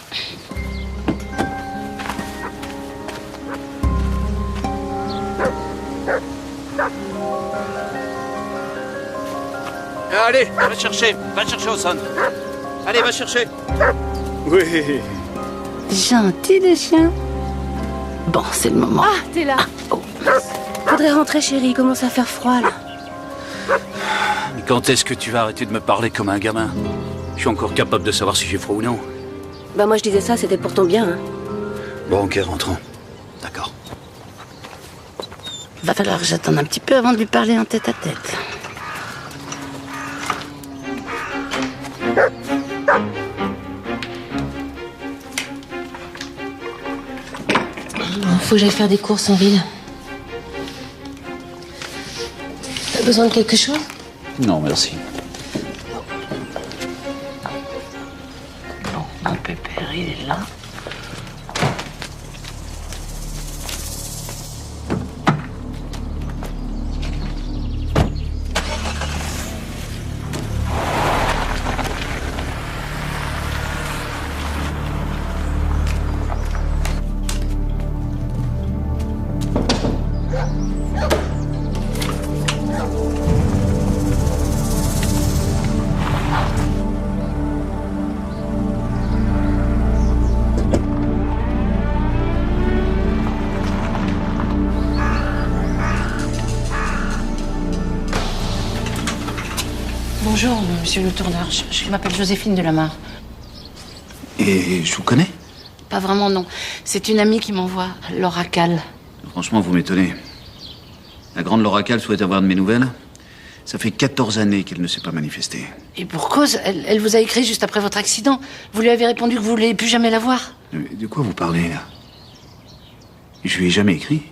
Allez, va chercher Orson. Allez, va chercher. Oui. Gentil, le chien. Bon, c'est le moment. Ah, t'es là. Faudrait rentrer, chérie, il commence à faire froid, là. Mais quand est-ce que tu vas arrêter de me parler comme un gamin? Je suis encore capable de savoir si j'ai froid ou non. Bah moi je disais ça, c'était pour ton bien, hein. Bon, ok, rentrons. D'accord. Va falloir que j'attende un petit peu avant de lui parler en tête-à-tête. Faut que j'aille faire des courses en ville. T'as besoin de quelque chose? Non, merci. Bon, mon pépère, il est là. Bonjour, monsieur le tourneur. Je m'appelle Joséphine Delamarre. Et je vous connais? Pas vraiment, non. C'est une amie qui m'envoie, Laura Cal. Franchement, vous m'étonnez. La grande Laura Cal souhaite avoir de mes nouvelles. Ça fait 14 années qu'elle ne s'est pas manifestée. Et pour cause, elle vous a écrit juste après votre accident. Vous lui avez répondu que vous ne voulez plus jamais la voir. De quoi vous parlez, là? Je lui ai jamais écrit.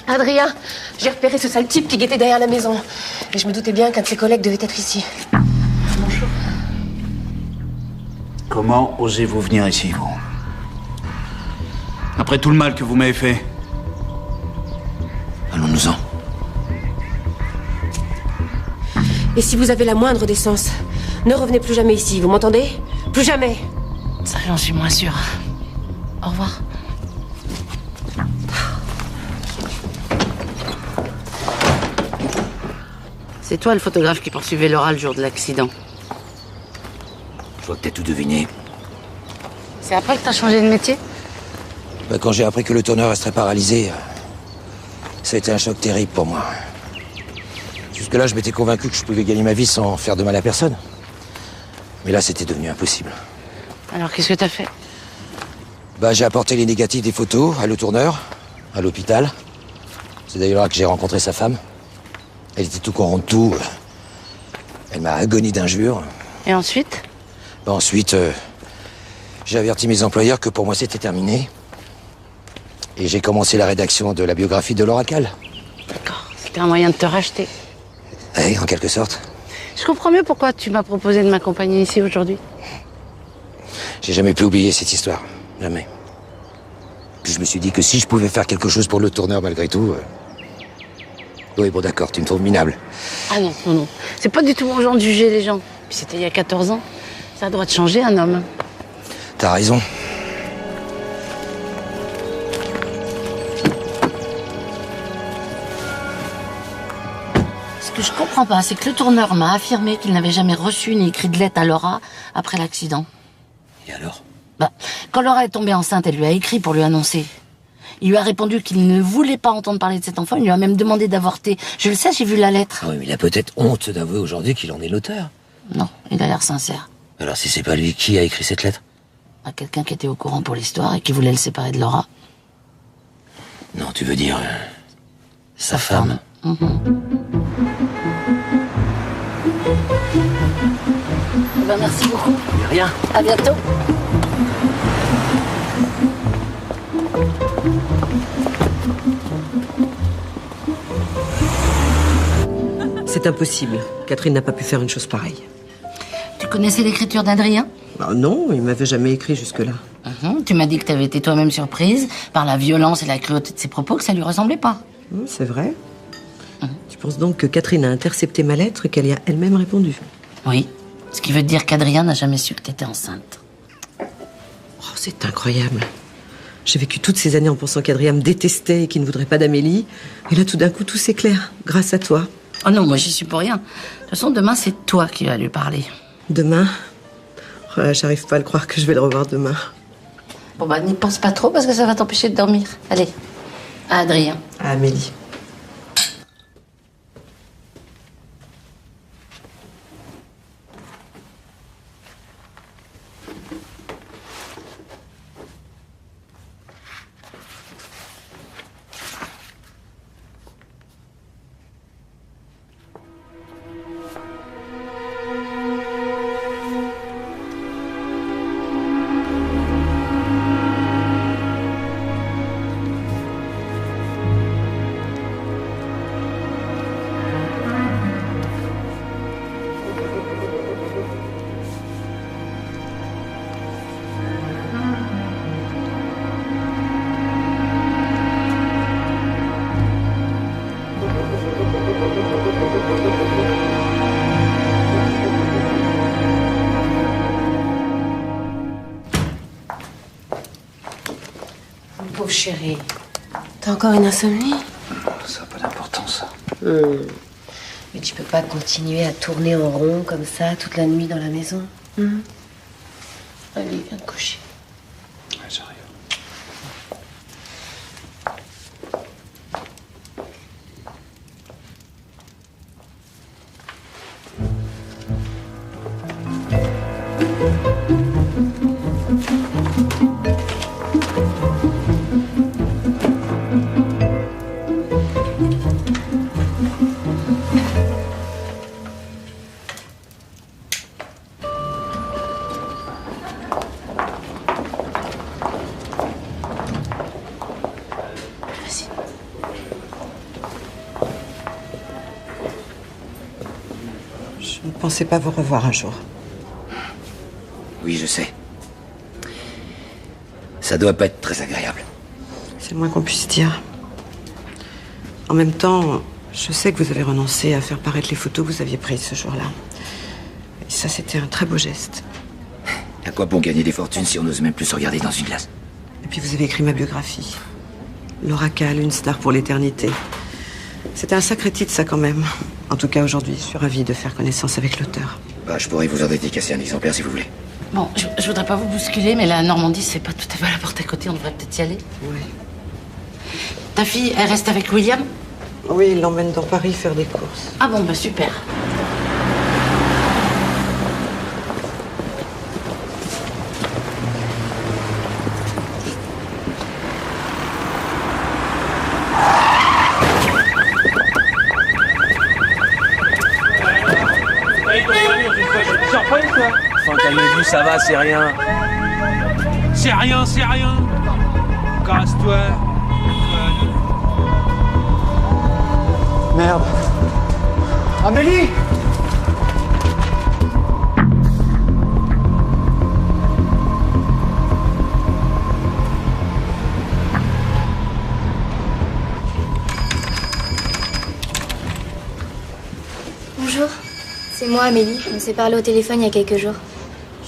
Adrien, j'ai repéré ce sale type qui guettait derrière la maison. Et je me doutais bien qu'un de ses collègues devait être ici. Bonjour. Comment osez-vous venir ici, vous? Après tout le mal que vous m'avez fait. Allons-nous-en. Et si vous avez la moindre décence, ne revenez plus jamais ici, vous m'entendez? Plus jamais. Ça, j'en suis moins sûre. Au revoir. C'est toi le photographe qui poursuivait Laura le jour de l'accident. Je vois que t'as tout deviné. C'est après que t'as changé de métier? Bah, quand j'ai appris que le tourneur resterait paralysé, ça a été un choc terrible pour moi. Jusque-là, je m'étais convaincu que je pouvais gagner ma vie sans faire de mal à personne. Mais là, c'était devenu impossible. Alors, qu'est-ce que t'as fait? Bah, j'ai apporté les négatifs des photos à le tourneur, à l'hôpital. C'est d'ailleurs là que j'ai rencontré sa femme. Elle était tout courant de tout. Elle m'a agonie d'injures. Et ensuite? Bah, ensuite, j'ai averti mes employeurs que pour moi, c'était terminé. Et j'ai commencé la rédaction de la biographie de Laura Cal. D'accord. C'était un moyen de te racheter. Oui, en quelque sorte. Je comprends mieux pourquoi tu m'as proposé de m'accompagner ici aujourd'hui. J'ai jamais pu oublier cette histoire. Jamais. Puis je me suis dit que si je pouvais faire quelque chose pour le tourneur malgré tout... Oui, bon, d'accord, tu me trouves minable. Ah non, non, non. C'est pas du tout mon genre de juger les gens. Puis c'était il y a 14 ans. Ça doit te changer, un homme. T'as raison. Ce que je comprends pas, c'est que le tourneur m'a affirmé qu'il n'avait jamais reçu ni écrit de lettre à Laura après l'accident. Et alors? Bah, quand Laura est tombée enceinte, elle lui a écrit pour lui annoncer. Il lui a répondu qu'il ne voulait pas entendre parler de cet enfant. Il lui a même demandé d'avorter. Je le sais, j'ai vu la lettre. Ah oui, mais il a peut-être honte d'avouer aujourd'hui qu'il en est l'auteur. Non, il a l'air sincère. Alors si c'est pas lui, qui a écrit cette lettre? À quelqu'un qui était au courant pour l'histoire et qui voulait le séparer de Laura. Non, tu veux dire... sa femme. Ben, merci beaucoup. De rien. À bientôt. C'est impossible. Catherine n'a pas pu faire une chose pareille. Tu connaissais l'écriture d'Adrien? Non, il m'avait jamais écrit jusque-là. Tu m'as dit que tu avais été toi-même surprise par la violence et la cruauté de ses propos, que ça lui ressemblait pas. C'est vrai. Tu penses donc que Catherine a intercepté ma lettre et qu'elle y a elle-même répondu? Oui. Ce qui veut dire qu'Adrien n'a jamais su que t'étais enceinte. Oh, c'est incroyable. J'ai vécu toutes ces années en pensant qu'Adrien me détestait et qu'il ne voudrait pas d'Amélie. Et là, tout d'un coup, tout s'éclaire, grâce à toi. Oh non, moi, j'y suis pour rien. De toute façon, demain, c'est toi qui vas lui parler. Demain? Oh là, j'arrive pas à le croire que je vais le revoir demain. Bon, bah, n'y pense pas trop parce que ça va t'empêcher de dormir. Allez, À Adrien. À Amélie. Pauvre chérie. T'as encore une insomnie? Ça n'a pas d'importance. Mais tu peux pas continuer à tourner en rond comme ça toute la nuit dans la maison. Allez, viens te coucher. Ouais, j'arrive. Je ne pensais pas vous revoir un jour. Oui, je sais. Ça doit pas être très agréable. C'est le moins qu'on puisse dire. En même temps, je sais que vous avez renoncé à faire paraître les photos que vous aviez prises ce jour-là. Et ça, c'était un très beau geste. À quoi bon gagner des fortunes si on n'ose même plus se regarder dans une glace? Et puis vous avez écrit ma biographie. L'Oracal, une star pour l'éternité. C'était un sacré titre, ça, quand même. En tout cas, aujourd'hui, je suis ravie de faire connaissance avec l'auteur. Bah, je pourrais vous en dédicacer un exemplaire si vous voulez. Bon, je voudrais pas vous bousculer, mais la Normandie, c'est pas tout à fait à la porte à côté. On devrait peut-être y aller. Oui. Ta fille, elle reste avec William? Oui, il l'emmène dans Paris faire des courses. Ah bon, bah super. Enfin, calmez-vous, ça va, c'est rien. C'est rien, c'est rien. Casse-toi. Merde. Amélie! Bonjour, c'est moi Amélie. On s'est parlé au téléphone il y a quelques jours.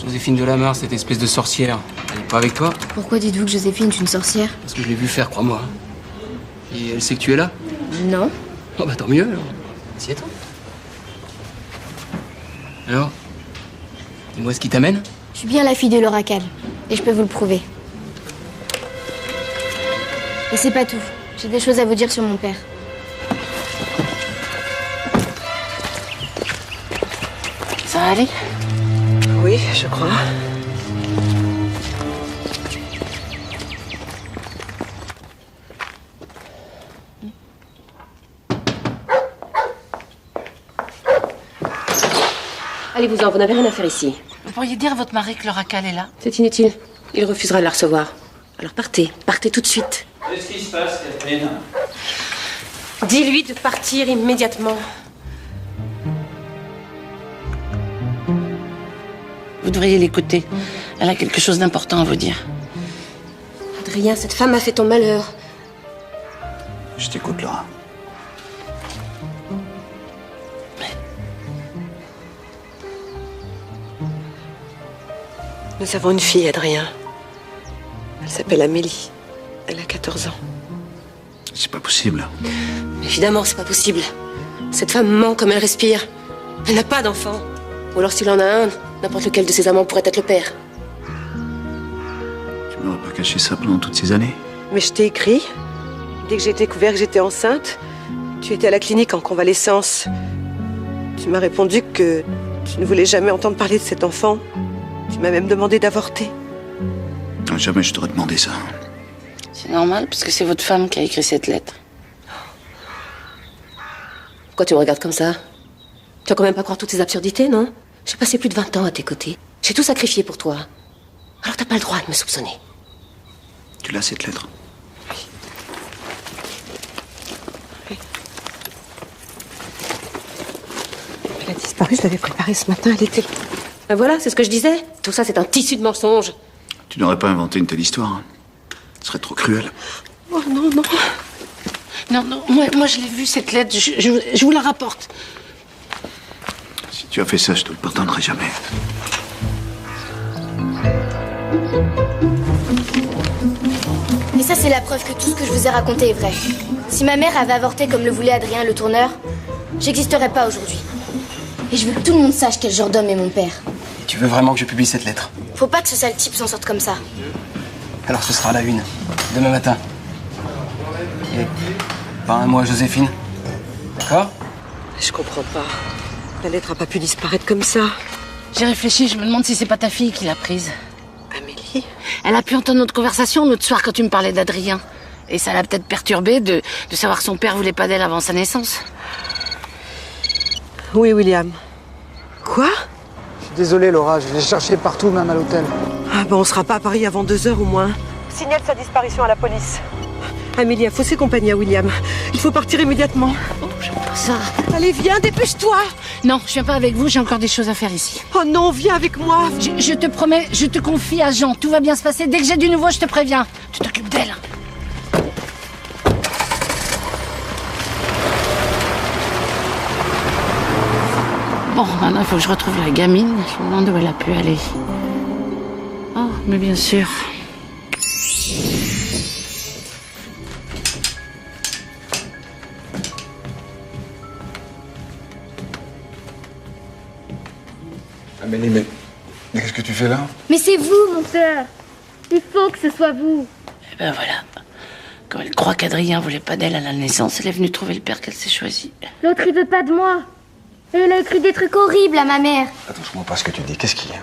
Joséphine Delamarre, cette espèce de sorcière, elle est pas avec toi? Pourquoi dites-vous que Joséphine est une sorcière? Parce que je l'ai vue faire, crois-moi. Et elle sait que tu es là? Non. Oh bah tant mieux alors. Assieds-toi. Alors? Dis-moi ce qui t'amène? Je suis bien la fille de l'Oracal. Et je peux vous le prouver. Et c'est pas tout. J'ai des choses à vous dire sur mon père. Ça va aller? Oui, je crois. Allez-vous-en, vous n'avez rien à faire ici. Vous pourriez dire à votre mari que l'Oracal est là? C'est inutile. Il refusera de la recevoir. Alors partez, partez tout de suite. Qu'est-ce qui se passe, Catherine? Dis-lui de partir immédiatement. Vous devriez l'écouter. Elle a quelque chose d'important à vous dire. Adrien, cette femme a fait ton malheur. Je t'écoute, Laura. Nous avons une fille, Adrien. Elle s'appelle Amélie. Elle a 14 ans. C'est pas possible. Évidemment, c'est pas possible. Cette femme ment comme elle respire. Elle n'a pas d'enfant. Ou alors s'il en a un, n'importe lequel de ses amants pourrait être le père. Tu m'aurais pas caché ça pendant toutes ces années? Mais je t'ai écrit. Dès que j'ai découvert que j'étais enceinte, tu étais à la clinique en convalescence. Tu m'as répondu que tu ne voulais jamais entendre parler de cet enfant. Tu m'as même demandé d'avorter. Non, jamais je t'aurais demandé ça. C'est normal, parce que c'est votre femme qui a écrit cette lettre. Pourquoi tu me regardes comme ça? Tu vas quand même pas croire toutes ces absurdités, non? J'ai passé plus de 20 ans à tes côtés. J'ai tout sacrifié pour toi. Alors t'as pas le droit de me soupçonner. Tu l'as, cette lettre? Elle a disparu, je l'avais préparée ce matin, elle était là. Ben voilà, c'est ce que je disais. Tout ça, c'est un tissu de mensonges. Tu n'aurais pas inventé une telle histoire. Hein. Ce serait trop cruel. Oh non, non. Non, moi je l'ai vue, cette lettre. Je vous la rapporte. Si tu as fait ça, je te le pardonnerai jamais. Et ça, c'est la preuve que tout ce que je vous ai raconté est vrai. Si ma mère avait avorté comme le voulait Adrien, le tourneur, j'existerais pas aujourd'hui. Et je veux que tout le monde sache quel genre d'homme est mon père. Et tu veux vraiment que je publie cette lettre? Faut pas que ce sale type s'en sorte comme ça. Alors ce sera à la une, demain matin. Et pas un mot à Joséphine. D'accord? Je comprends pas. La lettre a pas pu disparaître comme ça. J'ai réfléchi, je me demande si c'est pas ta fille qui l'a prise. Amélie? Elle a pu entendre notre conversation l'autre soir quand tu me parlais d'Adrien. Et ça l'a peut-être perturbée de savoir que son père voulait pas d'elle avant sa naissance. Oui, William. Quoi? Je suis désolé, Laura, je l'ai cherché partout, même à l'hôtel. Ah ben, on sera pas à Paris avant 2 heures au moins. Signale sa disparition à la police. Amélie a faussé compagnie à William. Il faut partir immédiatement. Oh, j'aime pas ça. Allez, viens, dépêche-toi. Non, je viens pas avec vous, j'ai encore des choses à faire ici. Oh non, viens avec moi. Je te promets, je te confie à Jean. Tout va bien se passer. Dès que j'ai du nouveau, je te préviens. Tu t'occupes d'elle. Bon, maintenant, il faut que je retrouve la gamine. Je me demande où elle a pu aller. Oh, mais bien sûr. Amélie, mais qu'est-ce que tu fais là? Mais c'est vous, mon père. Il faut que ce soit vous. Eh ben voilà. Comme elle croit qu'Adrien voulait pas d'elle à la naissance, elle est venue trouver le père qu'elle s'est choisi. L'autre, il veut pas de moi. Et il a écrit des trucs horribles à ma mère. Attends, je comprends pas ce que tu dis. Qu'est-ce qu'il y a?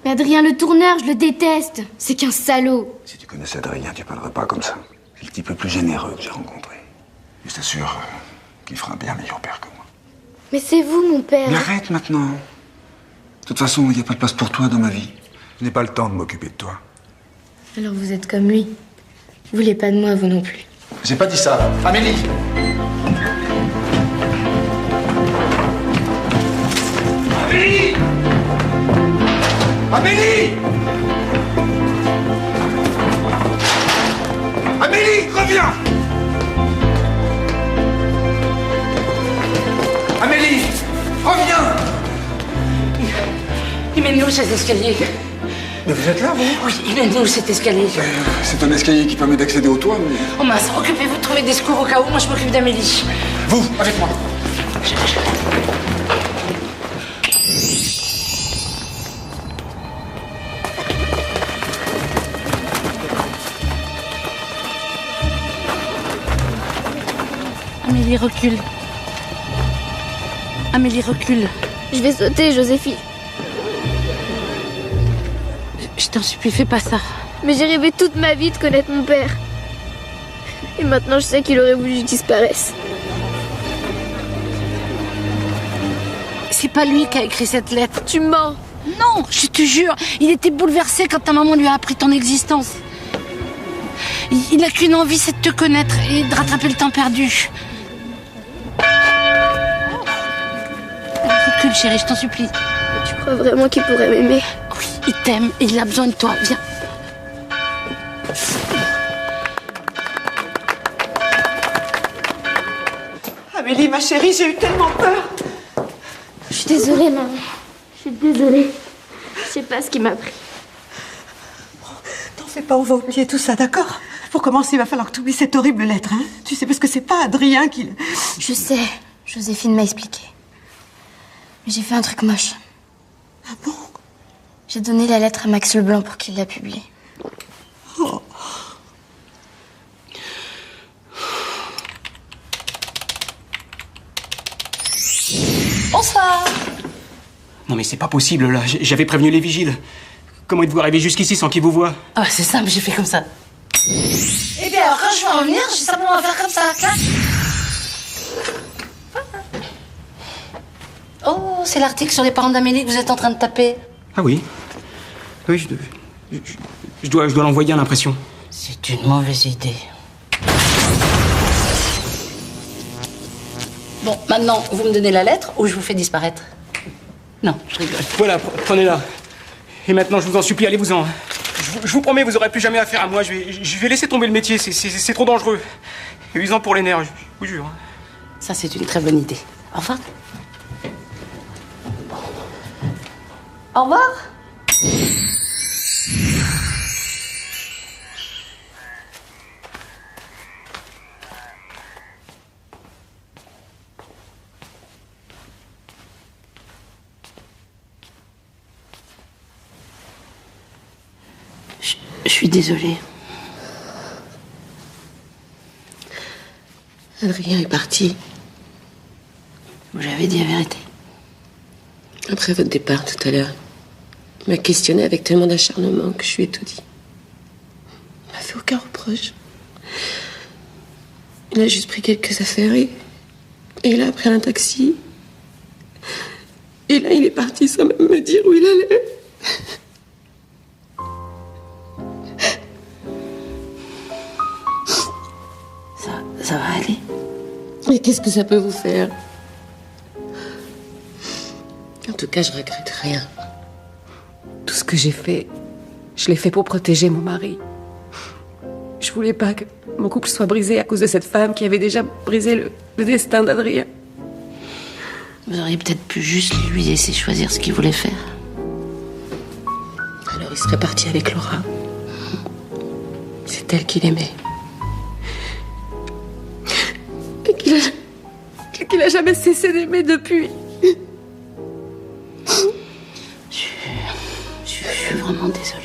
Mais Adrien le tourneur, je le déteste. C'est qu'un salaud. Si tu connaissais Adrien, tu parlerais pas comme ça. C'est le type le plus généreux que j'ai rencontré. Je t'assure qu'il fera un bien meilleur père que moi. Mais c'est vous, mon père. Mais arrête maintenant. De toute façon, il n'y a pas de place pour toi dans ma vie. Je n'ai pas le temps de m'occuper de toi. Alors vous êtes comme lui. Vous voulez pas de moi, vous non plus. J'ai pas dit ça. Amélie! Amélie! Amélie! Amélie, reviens! Amélie, reviens! Il mène où cet escalier? Mais vous êtes là, vous? Oui, il mène où cet escalier? C'est un escalier qui permet d'accéder au toit, mais... Oh mince, occupez-vous de trouver des secours au cas où, moi je m'occupe d'Amélie. Vous, avec moi. Amélie, recule. Amélie, recule. Je vais sauter, Joséphine. Je t'en supplie, fais pas ça. Mais j'ai rêvé toute ma vie de connaître mon père. Et maintenant, je sais qu'il aurait voulu que je disparaisse. C'est pas lui qui a écrit cette lettre. Tu mens. Non, je te jure. Il était bouleversé quand ta maman lui a appris ton existence. Il a qu'une envie, c'est de te connaître et de rattraper le temps perdu. Recule, chérie, je t'en supplie. Tu crois vraiment qu'il pourrait m'aimer? Oui, il t'aime et il a besoin de toi. Viens. Amélie, ma chérie, j'ai eu tellement peur. Je suis désolée, maman. Je suis désolée. Je sais pas ce qui m'a pris. T'en fais pas, on va oublier tout ça, d'accord? Pour commencer, il va falloir que tu oublies cette horrible lettre, hein? Tu sais, parce que c'est pas Adrien qui... Je sais. Joséphine m'a expliqué. Mais j'ai fait un truc moche. Ah bon? J'ai donné la lettre à Max Leblanc pour qu'il la publie. Oh. Non mais c'est pas possible, là. J'avais prévenu les vigiles. Comment êtes-vous arrivé jusqu'ici sans qu'ils vous voient? Ah, c'est simple, j'ai fait comme ça. Eh bien, alors, quand je vais en venir, j'ai simplement à faire comme ça, clac. Oh, c'est l'article sur les parents d'Amélie que vous êtes en train de taper. Ah oui. Oui, je dois l'envoyer à l'impression. C'est une mauvaise idée. Bon, maintenant, vous me donnez la lettre ou je vous fais disparaître? Non, je rigole. Voilà, prenez-la. Et maintenant, je vous en supplie, allez-vous-en. Je vous promets, vous aurez plus jamais affaire à moi. Je vais laisser tomber le métier, c'est trop dangereux. Et usant pour les nerfs, je vous jure. Ça, c'est une très bonne idée. Au revoir. Au revoir. Je suis désolée. Adrien est parti. Vous l'avez dit la vérité. Après votre départ tout à l'heure, il m'a questionné avec tellement d'acharnement que je lui ai tout dit. Il m'a fait aucun reproche. Il a juste pris quelques affaires et il a pris un taxi. Et là, il est parti sans même me dire où il allait. Ça va aller. Et qu'est-ce que ça peut vous faire? En tout cas, je regrette rien. Tout ce que j'ai fait, je l'ai fait pour protéger mon mari. Je voulais pas que mon couple soit brisé à cause de cette femme qui avait déjà brisé le destin d'Adrien. Vous auriez peut-être pu juste lui laisser choisir ce qu'il voulait faire. Alors il serait parti avec Laura. C'est elle qu'il aimait. Et qu'il a jamais cessé d'aimer depuis. Je suis vraiment désolée.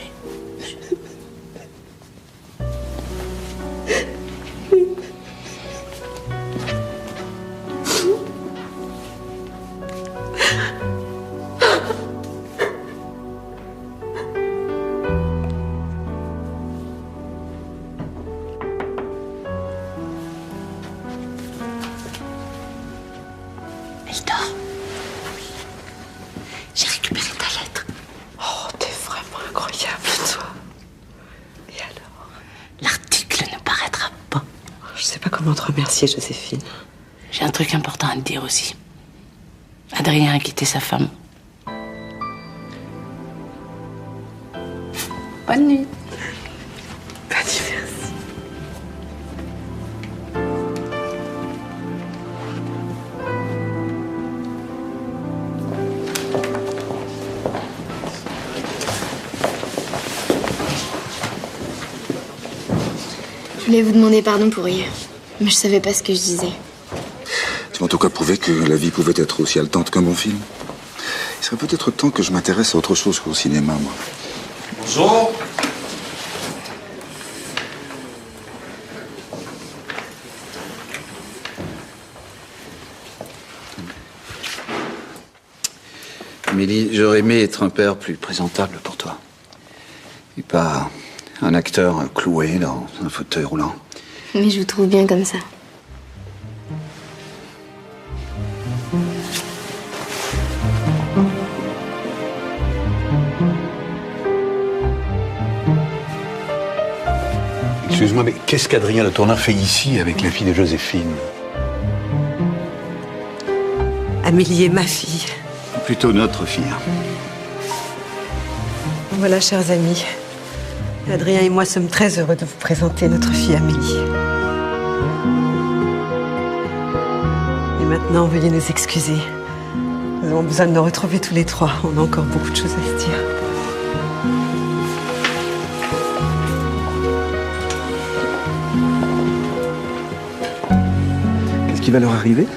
J'ai récupéré ta lettre. Oh, t'es vraiment incroyable, toi. Et alors? L'article ne paraîtra pas. Je sais pas comment te remercier, Joséphine. J'ai un truc important à te dire aussi. Adrien a quitté sa femme. Bonne nuit. Bonne nuit, merci. Je voulais vous demander pardon pour hier. Mais je savais pas ce que je disais. Tu m'as en tout cas prouvé que la vie pouvait être aussi haletante qu'un bon film. Il serait peut-être temps que je m'intéresse à autre chose qu'au cinéma, moi. Bonjour. Amélie, j'aurais aimé être un père plus présentable pour toi. Et pas un acteur cloué dans un fauteuil roulant. Mais je vous trouve bien comme ça. Excuse-moi, mais qu'est-ce qu'Adrien Le Tourneur fait ici avec la fille de Joséphine? Amélie est ma fille. Plutôt notre fille. Voilà, chers amis. Adrien et moi sommes très heureux de vous présenter notre fille Amélie. Et maintenant, veuillez nous excuser. Nous avons besoin de nous retrouver tous les trois. On a encore beaucoup de choses à se dire. Qu'est-ce qui va leur arriver?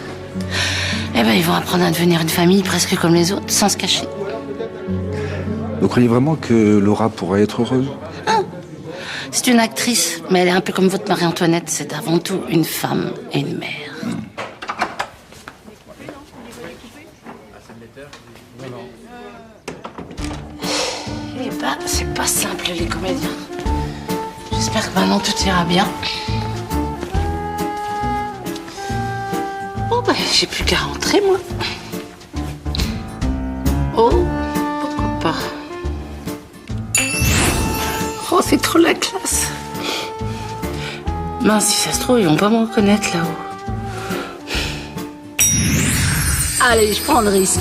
Eh ben, ils vont apprendre à devenir une famille presque comme les autres, sans se cacher. Vous croyez vraiment que Laura pourrait être heureuse? C'est une actrice, mais elle est un peu comme votre Marie-Antoinette. C'est avant tout une femme et une mère. pas simple, les comédiens. J'espère que maintenant tout ira bien. Bon, bah, j'ai plus qu'à rentrer, moi. Oh, pourquoi pas. Oh, c'est trop la classe. Mince, si ça se trouve, ils vont pas me reconnaître là-haut. Allez, je prends le risque.